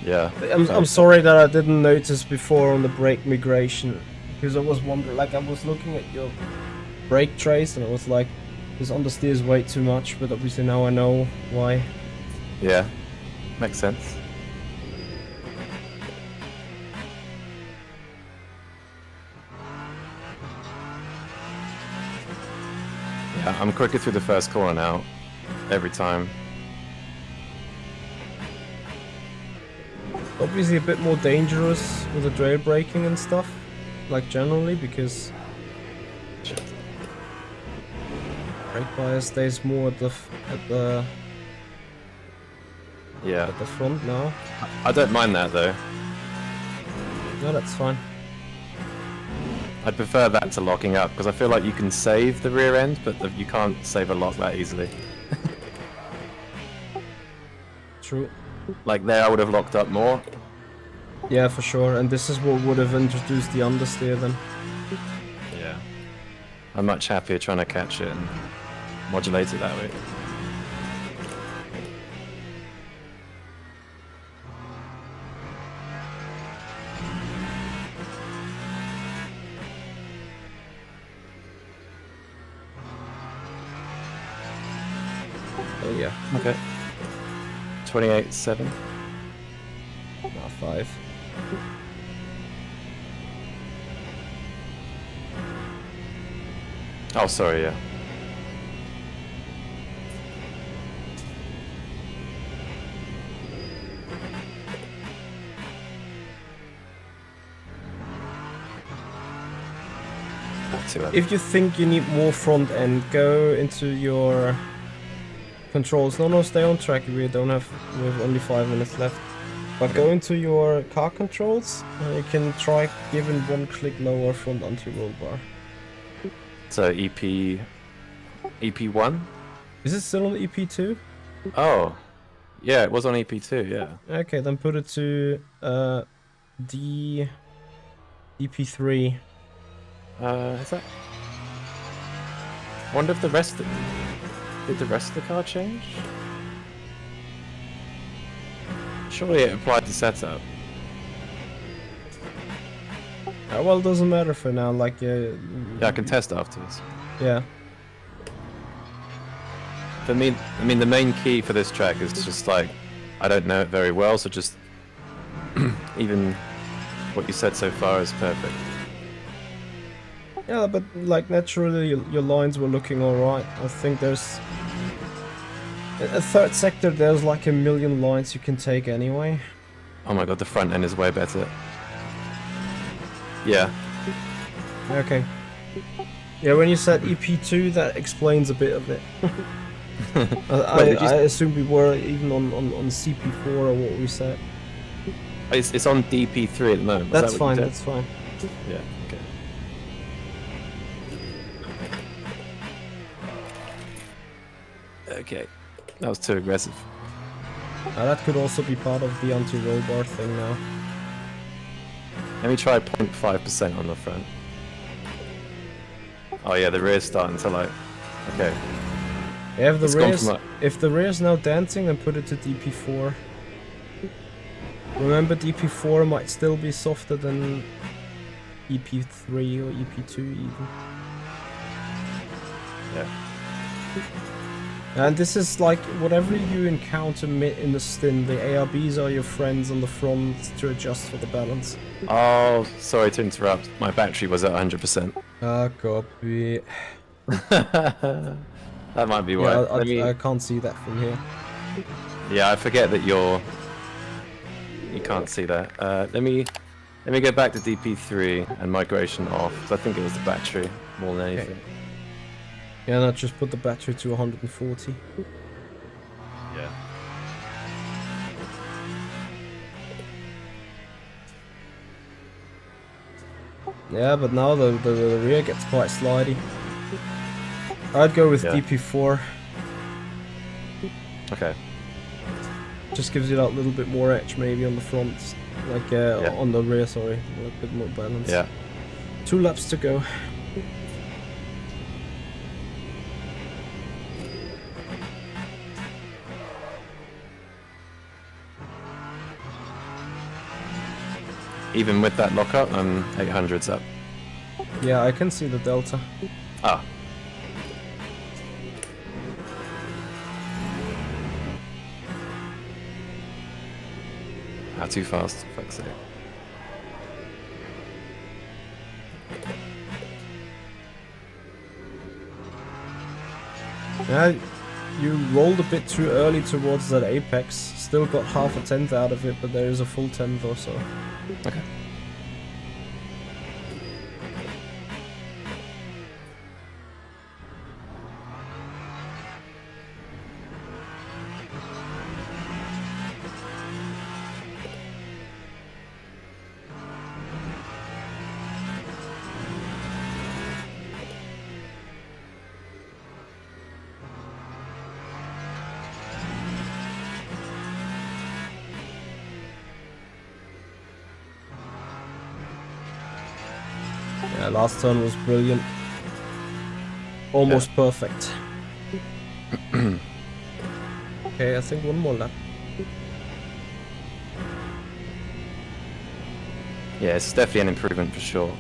Yeah. I'm sorry that I didn't notice before on the brake migration, because I was wondering, like I was looking at your brake trace and I was like, this understeers way too much, but obviously now I know why. Yeah, makes sense. Yeah, I'm quicker through the first corner now, every time. Obviously a bit more dangerous with the trail braking and stuff, like generally, because brake bias stays more at the Yeah. at the front now. I don't mind that though. No, that's fine. I'd prefer that to locking up, because I feel like you can save the rear end, but you can't save a lock that easily. True. Like there I would have locked up more. Yeah, for sure. And this is what would have introduced the understeer then. Yeah. I'm much happier trying to catch it and modulate it that way. Oh yeah. Okay. 28.7. R5. Oh, sorry, yeah. If you think you need more front end, go into your controls. No, stay on track. We have only 5 minutes left. But go into your car controls and you can try giving 1 click lower front anti-roll bar. So EP1? Is it still on EP2? Oh, yeah, it was on EP2, yeah. Okay, then put it to EP3. Is that? I wonder if did the rest of the car change? Surely it applied to setup. Well, it doesn't matter for now. Like, Yeah, I can test afterwards. Yeah. For me, I mean, the main key for this track is just like, I don't know it very well, so just even what you said so far is perfect. Yeah, but like naturally your lines were looking alright. I think there's a third sector, there's like a million lines you can take anyway. Oh my god, the front end is way better. Yeah. Okay. Yeah, when you said EP2, that explains a bit of it. I assume we were even on CP4 or what we said. It's on DP3 at the moment. That's fine, that's fine. Yeah, okay. Okay, that was too aggressive. That could also be part of the anti-roll bar thing now. Let me try 0.5% on the front. Oh yeah, the rear's starting to like... Okay. Yeah, if the rear's now dancing, then put it to DP4. Remember, DP4 might still be softer than EP3 or EP2 even. Yeah. And this is like, whatever you encounter in the stint, the ARBs are your friends on the front to adjust for the balance. Oh, sorry to interrupt. My battery was at 100%. Copy. That might be Yeah, why. I can't see that from here. Yeah, I forget that you can't see that. Let me go back to DP3 and migration off, because I think it was the battery more than anything. Okay. Yeah, no, just put the battery to 140. Yeah. Yeah, but now the rear gets quite slidey. I'd go with DP4. Okay. Just gives you that little bit more edge maybe on the front, like Yeah. on the rear, sorry, a little bit more balance. Yeah. 2 laps to go. Even with that lockup, I'm 800s up. Yeah, I can see the delta. Ah. Ah, too fast. Fuck's sake. Yeah, you rolled a bit too early towards that apex. Still got half a tenth out of it, but there is a full tenth or so. Okay. Yeah, last turn was brilliant. Almost perfect. Okay, I think one more lap. Yeah, it's definitely an improvement for sure.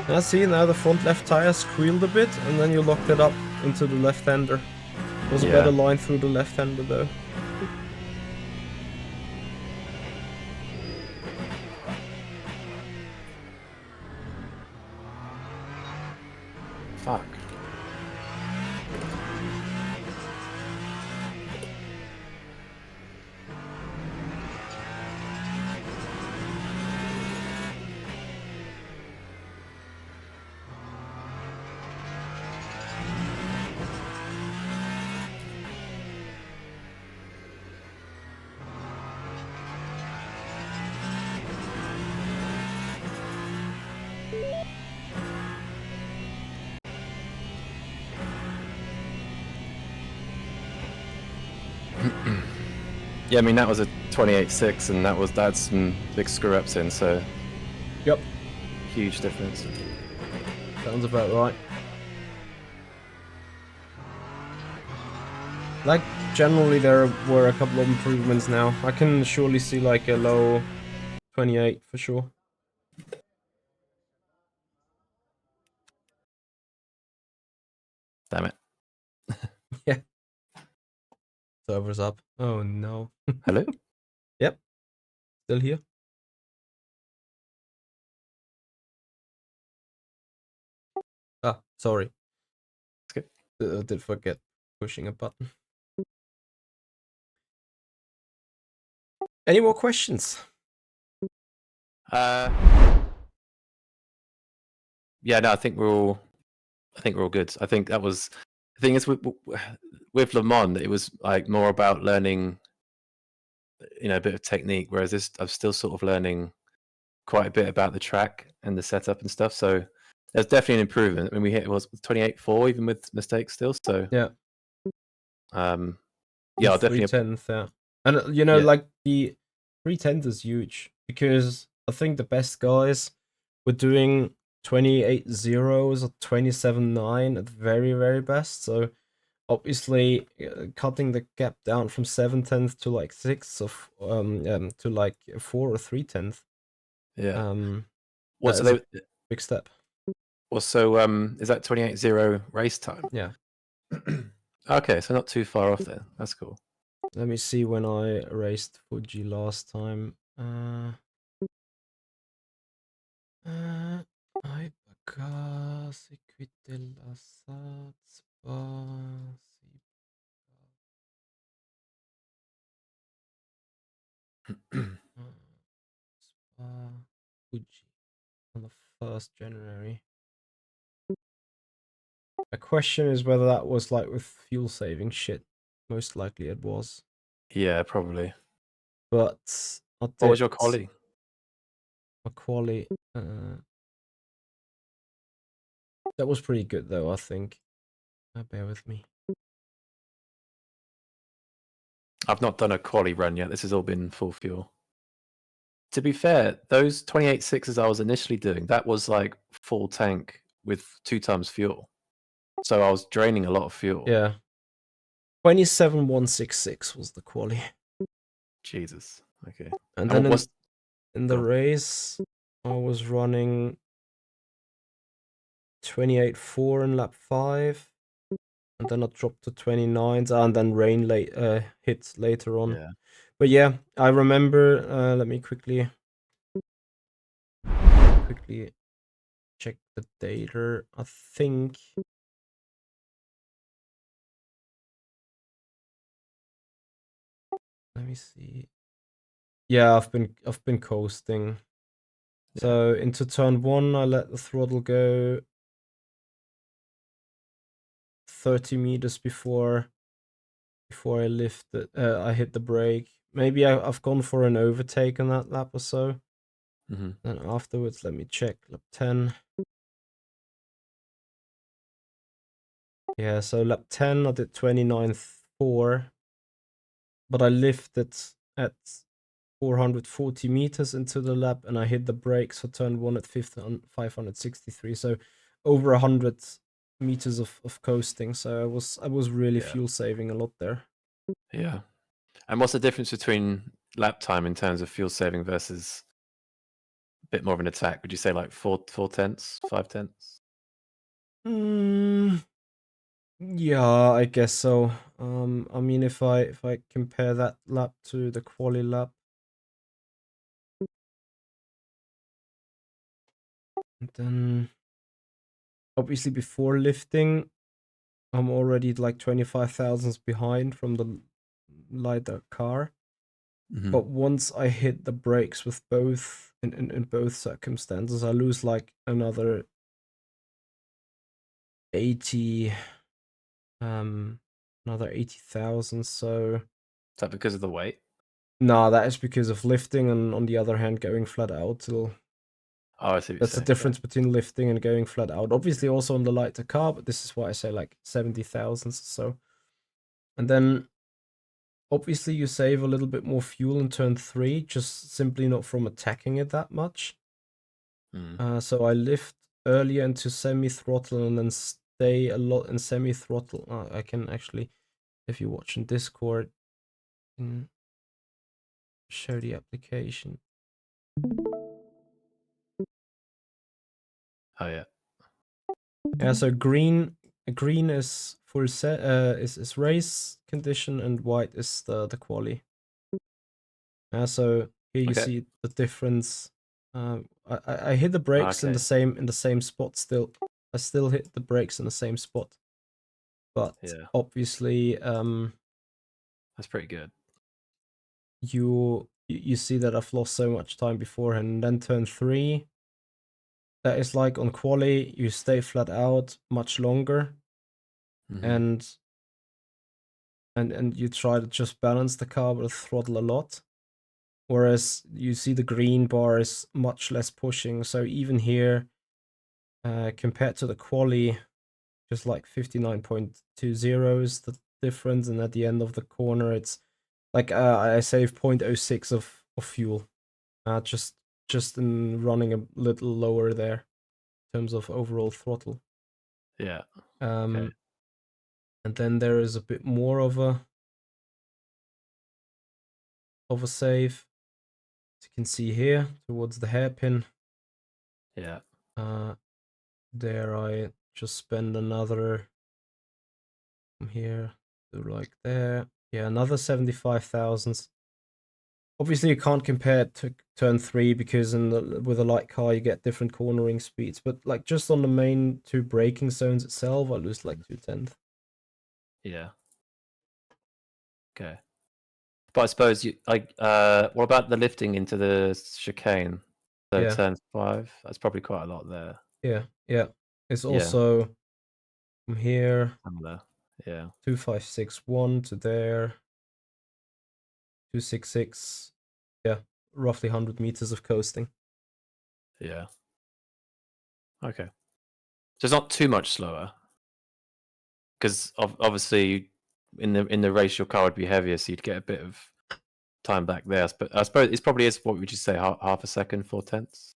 I see now the front left tire squealed a bit, and then you locked it up into the left-hander. Was a better line through the left-hander though. Fuck. Yeah, I mean that was a 28.6, and that's some big screw ups in, so Yep, huge difference. sounds about right. Like, generally there were a couple of improvements now. I can surely see like a low 28 for sure. Damn it. Yeah. Server's up. Oh no. Hello? Yep, still here. Ah, sorry. It's Did forget pushing a button. Any more questions? good. Yeah, no, I think we're all good. I think that was the thing is with Le Mans, it was like more about learning, a bit of technique, whereas this I'm still sort of learning quite a bit about the track and the setup and stuff. So there's definitely an improvement. I mean, we hit it was 28.4 even with mistakes still. So Yeah. Yeah, I'll definitely. 310th, yeah. And Yeah, like the 310th is huge because I think the best guys were doing 28 zeros or 27.9 at the very, very best. So obviously cutting the gap down from 7/10 to like 6 of to like 4 or 3/10. yeah. That So is a big step. is that 28.0 race time? Yeah. Okay, so not too far off there. That's cool. Let me see when I raced Fuji last time. Hypercar, Circuit de la Saz, Fuji on the 1st January. The question is whether that was like with fuel saving shit. Most likely it was. Yeah, probably. But I What was did your quali? a quali. That was pretty good though, I think. Bear with me. I've not done a quali run yet. This has all been full fuel. To be fair, those 28.6s I was initially doing, that was like full tank with 2 times fuel. So I was draining a lot of fuel. Yeah. 27,166 was the quali. Jesus. Okay. And And then what was in the race, I was running 28.4 in lap 5. And then I dropped to 29s, and then rain hit later on. Yeah. But yeah, I remember. Let me quickly check the data. I think let me see. Yeah, I've been coasting. So into turn 1, I let the throttle go 30 meters before I lifted. I hit the brake. Maybe I've gone for an overtake on that lap or so. Mhm. Then afterwards, let me check lap 10. Yeah, so lap 10 I did 29.4, but I lifted at 440 meters into the lap, and I hit the brakes for turn 1 at 563. So over 100 meters of coasting. So I was really Yeah. fuel saving a lot there. Yeah. And what's the difference between lap time in terms of fuel saving versus a bit more of an attack? Would you say like 4/10, 5/10? Yeah, I guess so. I mean, if I compare that lap to the quali lap, then obviously before lifting, I'm already like 25 thousandths behind from the lighter car. Mhm. But once I hit the brakes with both in both circumstances, I lose like another 80 another 80,000. So Is that because of the weight? no, that is because of lifting, and on the other hand going flat out. Oh, I see what you're That's the saying. Yeah. difference between lifting and going flat out. Obviously also on the lighter car, but this is why I say like 70,000 or so. And then obviously you save a little bit more fuel in turn 3, just simply not from attacking it that much. So I lift earlier into semi-throttle and then stay a lot in semi-throttle. I can actually, if you watch in Discord, can show the application. Oh yeah. Yeah, so green is full set is race condition, and white is the quali. So here you Okay. see the difference. I hit the brakes in the same spot still. I still hit the brakes in the same spot. But Yeah. obviously That's pretty good. you see that I've lost so much time beforehand. And then turn 3, that is like on quali, you stay flat out much longer, Mhm. and you try to just balance the car with throttle a lot. Whereas you see the green bar is much less pushing. So even here, compared to the quali, just like 59.20 is the difference. And at the end of the corner, it's like I save 0.06 of fuel. Just in running a little lower there in terms of overall throttle. Yeah. Okay. And then there is a bit more of a save. As you can see here towards the hairpin. Yeah. There I just spend another from here to like there. Yeah, another 75,000. Obviously, you can't compare it to turn 3 because with a light car you get different cornering speeds. But like just on the main 2 braking zones itself, I lose like 2/10. Yeah. Okay. But I suppose you like. What about the lifting into the chicane? So Yeah, turn 5. That's probably quite a lot there. yeah. It's Yeah. also from here Similar. Yeah. 2561 to there 266. Yeah, roughly 100 meters of coasting. Yeah. Okay. So it's not too much slower because obviously in the race your car would be heavier, so you'd get a bit of time back there. But I suppose it's probably is what would you say half a second, 4/10?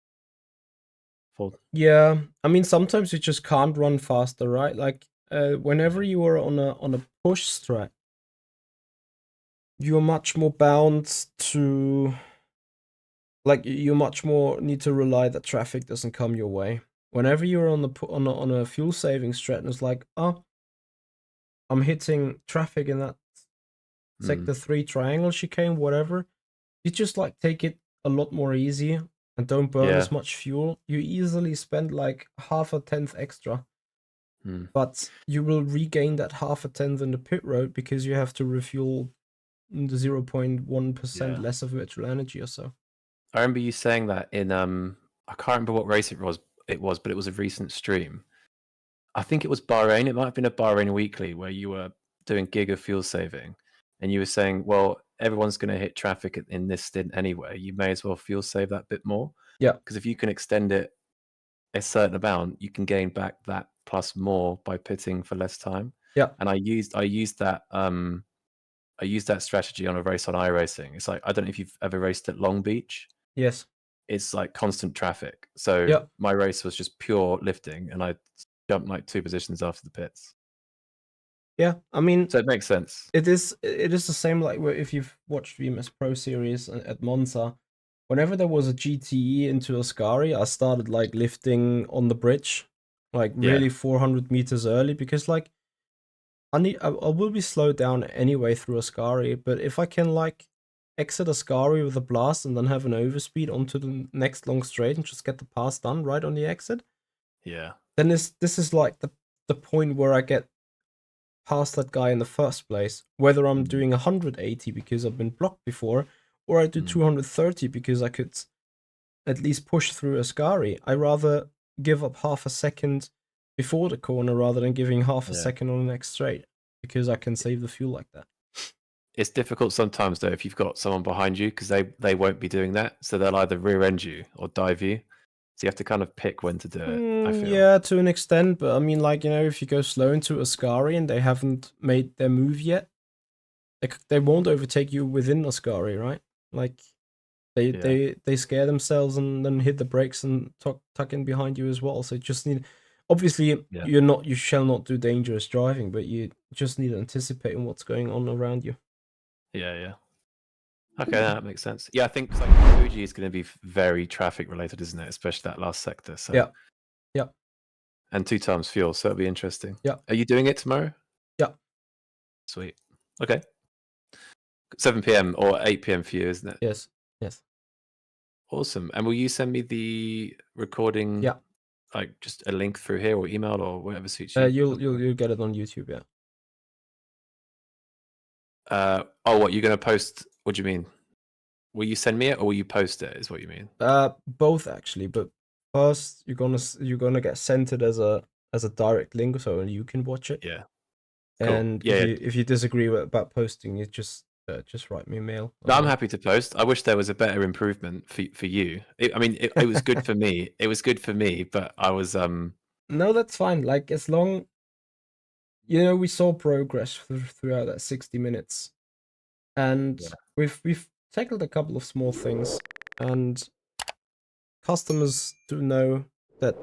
Four. Yeah, I mean sometimes you just can't run faster, right? Like whenever you are on a push strat, you're much more bound to like you much more need to rely that traffic doesn't come your way. Whenever you're on the on a fuel saving strat, and it's like, oh, I'm hitting traffic in that Mm. sector 3 triangle chicane, whatever. You just like take it a lot more easy and don't burn Yeah. as much fuel. You easily spend like half a tenth extra, Mm. but you will regain that half a tenth in the pit road because you have to refuel the 0.1% Yeah. less of virtual energy or so. I remember you saying that in I can't remember what race it was. But it was a recent stream. I think it was Bahrain. It might have been a Bahrain weekly where you were doing giga fuel saving, and you were saying, well, everyone's going to hit traffic in this stint anyway. You may as well fuel save that bit more Yeah, because if you can extend it a certain amount, you can gain back that plus more by pitting for less time. yeah, And I used that strategy on a race on iRacing. It's like I don't know if you've ever raced at Long Beach. yes, It's like constant traffic. So yeah, my race was just pure lifting, and I jumped like 2 positions after the pits. yeah. I mean, So it makes sense. it is the same like if you've watched VMS Pro Series at Monza. Whenever there was a GTE into Ascari, I started like lifting on the bridge, like Yeah. really 400 meters early because like I will be slowed down anyway through Ascari, but if I can like exit Ascari with a blast and then have an overspeed onto the next long straight and just get the pass done right on the exit, Yeah. then this is like the point where I get past that guy in the first place. Whether I'm Mm. doing 180 because I've been blocked before, or I do Mm. 230 because I could at least push through Ascari. I rather give up half a second before the corner rather than giving half a Yeah. second on the next straight because I can save the fuel like that. It's difficult sometimes though if you've got someone behind you because they won't be doing that. So they'll either rear end you or dive you. So you have to kind of pick when to do it, I feel. Yeah, to an extent, but I mean, like, you know, if you go slow into Ascari and they haven't made their move yet, they won't overtake you within Ascari, right? Like, Yeah. they scare themselves and then hit the brakes and tuck in behind you as well. So you just need, obviously, Yeah. you shall not do dangerous driving, but you just need to anticipate on what's going on around you. Yeah, yeah. Okay, that makes sense. Yeah, I think like Fuji is going to be very traffic related, isn't it? Especially that last sector. So Yeah, yeah, and 2 times fuel, so it'll be interesting. yeah, Are you doing it tomorrow? yeah. Sweet. Okay. 7 p.m. or 8 p.m. for you, isn't it? Yes, yes, Awesome. And will you send me the recording, yeah. like just a link through here or email or whatever suits you? You'll get it on YouTube. Yeah. Oh, what you're gonna post? What do you mean? Will you send me it or will you post it? Is what you mean? Both actually, but first you're gonna get sent it as a direct link so you can watch it. Yeah. Cool. And Yeah. if you disagree about posting, you just write me a mail. No, I'm happy to post. I wish there was a better improvement for you. I mean, it was good for me. It was good for me, but I was No, that's fine. Like as long you know we saw progress throughout that 60 minutes, and yeah. we've tackled a couple of small things, and customers do know that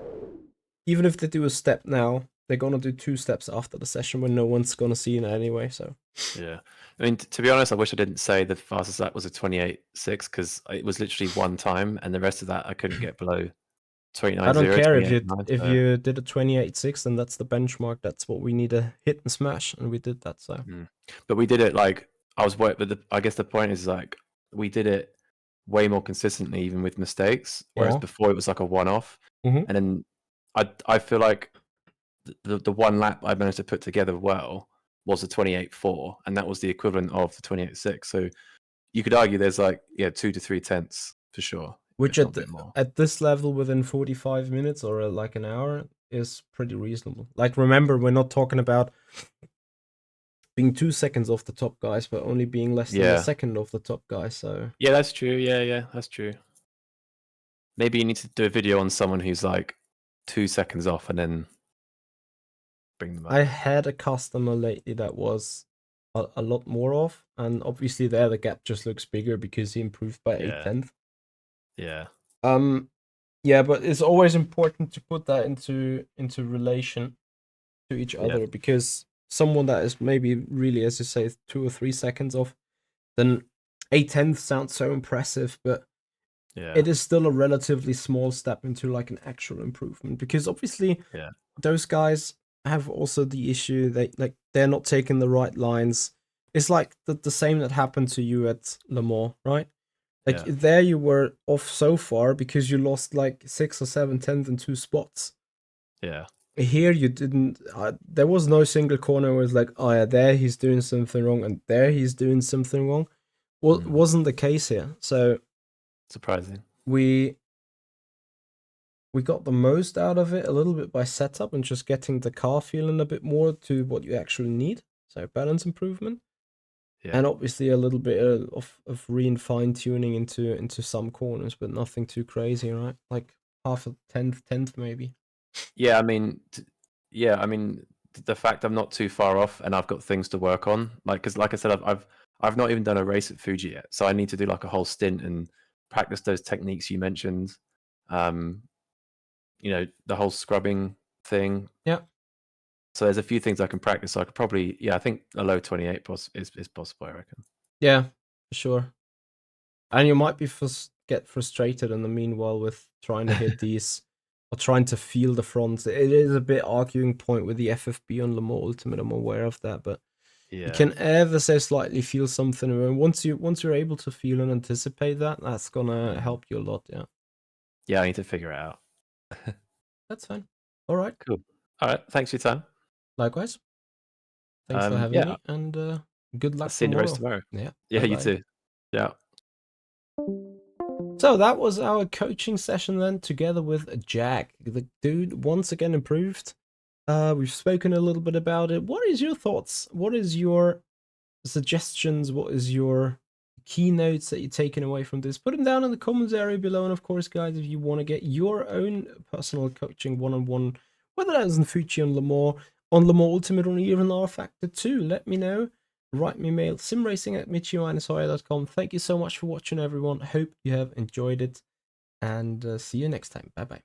even if they do a step now, they're gonna do 2 steps after the session when no one's gonna see it anyway. So Yeah. I mean, to be honest, I wish I didn't say the fastest lap was a 28.6 because it was literally one time, and the rest of that I couldn't get below I don't 29.0, care 28.9. if So, you did a 28.6, then that's the benchmark. That's what we need to hit and smash, and we did that. So but we did it like I was. But I guess the point is like we did it way more consistently, even with mistakes. Whereas yeah. before it was like a one-off, Mhm. and then I feel like the one lap I managed to put together well was a 28.4, and that was the equivalent of the 28.6. So you could argue there's like 2 to 3 tenths for sure, Which if not a bit more. at this level, within 45 minutes or like an hour, is pretty reasonable. Like, remember, we're not talking about being 2 seconds off the top guys, but only being less than a second off the top guys. So yeah, that's true. Yeah, that's true. Maybe you need to do a video on someone who's like 2 seconds off and then bring them up. I had a customer lately that was a lot more off, and obviously there the gap just looks bigger because he improved by 8/10. Yeah. Yeah, but it's always important to put that into relation to each other, because someone that is maybe really, as you say, 2 or 3 seconds off, then 8/10 sounds so impressive, but it is still a relatively small step into like an actual improvement, because obviously those guys have also the issue that they're not taking the right lines. It's like the same that happened to you at Le Mans, right? Like there you were off so far because you lost like 6 or 7 tenths in 2 spots. Yeah. Here you didn't. There was no single corner where it's like, oh yeah, there he's doing something wrong, and there he's doing something wrong. Well, it wasn't the case here. So surprising. We got the most out of it a little bit by setup and just getting the car feeling a bit more to what you actually need. So balance improvement. And obviously a little bit of fine tuning into some corners, but nothing too crazy, right? Like half a tenth maybe. Yeah, I mean, the fact I'm not too far off and I've got things to work on, because like I said, I've not even done a race at Fuji yet, so I need to do like a whole stint and practice those techniques you mentioned. The whole scrubbing thing. Yeah. So there's a few things I can practice. So I could probably, I think a low 28 is possible, I reckon. Yeah, for sure. And you might get frustrated in the meanwhile with trying to hit these or trying to feel the fronts. It is a bit arguing point with the FFB on Le Mans Ultimate. I'm aware of that, but you can ever so slightly feel something. And once you're able to feel and anticipate that, that's gonna help you a lot. Yeah. Yeah, I need to figure it out. That's fine. All right. Cool. All right. Thanks for your time. Likewise. Thanks for having me, and good luck I'll see you in the race tomorrow. Yeah. Yeah, bye-bye. you too. Yeah. So that was our coaching session then, together with Jack. The dude once again improved. We've spoken a little bit about it. What is your thoughts? What is your suggestions? What is your keynotes that you're taking away from this? Put them down in the comments area below. And of course, guys, if you want to get your own personal coaching one-on-one, whether that is in Fuji, on Le Mans Ultimate, or even rFactor 2, let me know. Write me a mail, simracing@michi-hoya.com. Thank you so much for watching, everyone. Hope you have enjoyed it, and see you next time. Bye-bye.